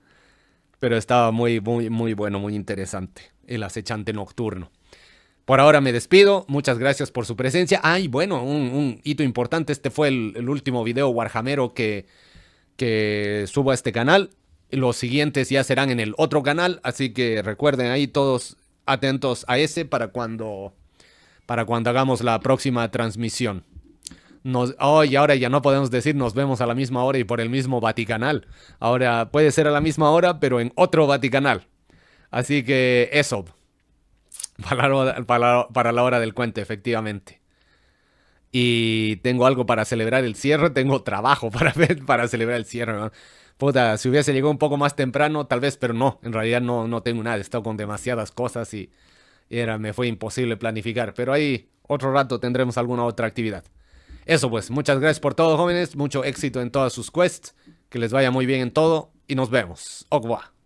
A: Pero estaba muy bueno, muy interesante. El acechante nocturno. Por ahora me despido. Muchas gracias por su presencia. Y bueno, un hito importante. Este fue el último video Warhamero que subo a este canal. Los siguientes ya serán en el otro canal. Así que recuerden ahí todos atentos a ese para cuando hagamos la próxima transmisión. Y ahora ya no podemos decir nos vemos a la misma hora y por el mismo Vaticanal. Ahora puede ser a la misma hora, pero en otro Vaticanal. Así que eso. Para la hora del cuento, efectivamente. Y tengo algo para celebrar el cierre. Tengo trabajo para celebrar el cierre, ¿no? Puta, si hubiese llegado un poco más temprano, tal vez, pero no. En realidad no tengo nada. He estado con demasiadas cosas y me fue imposible planificar. Pero ahí otro rato tendremos alguna otra actividad. Eso pues, muchas gracias por todo, jóvenes. Mucho éxito en todas sus quests. Que les vaya muy bien en todo. Y nos vemos. Au revoir.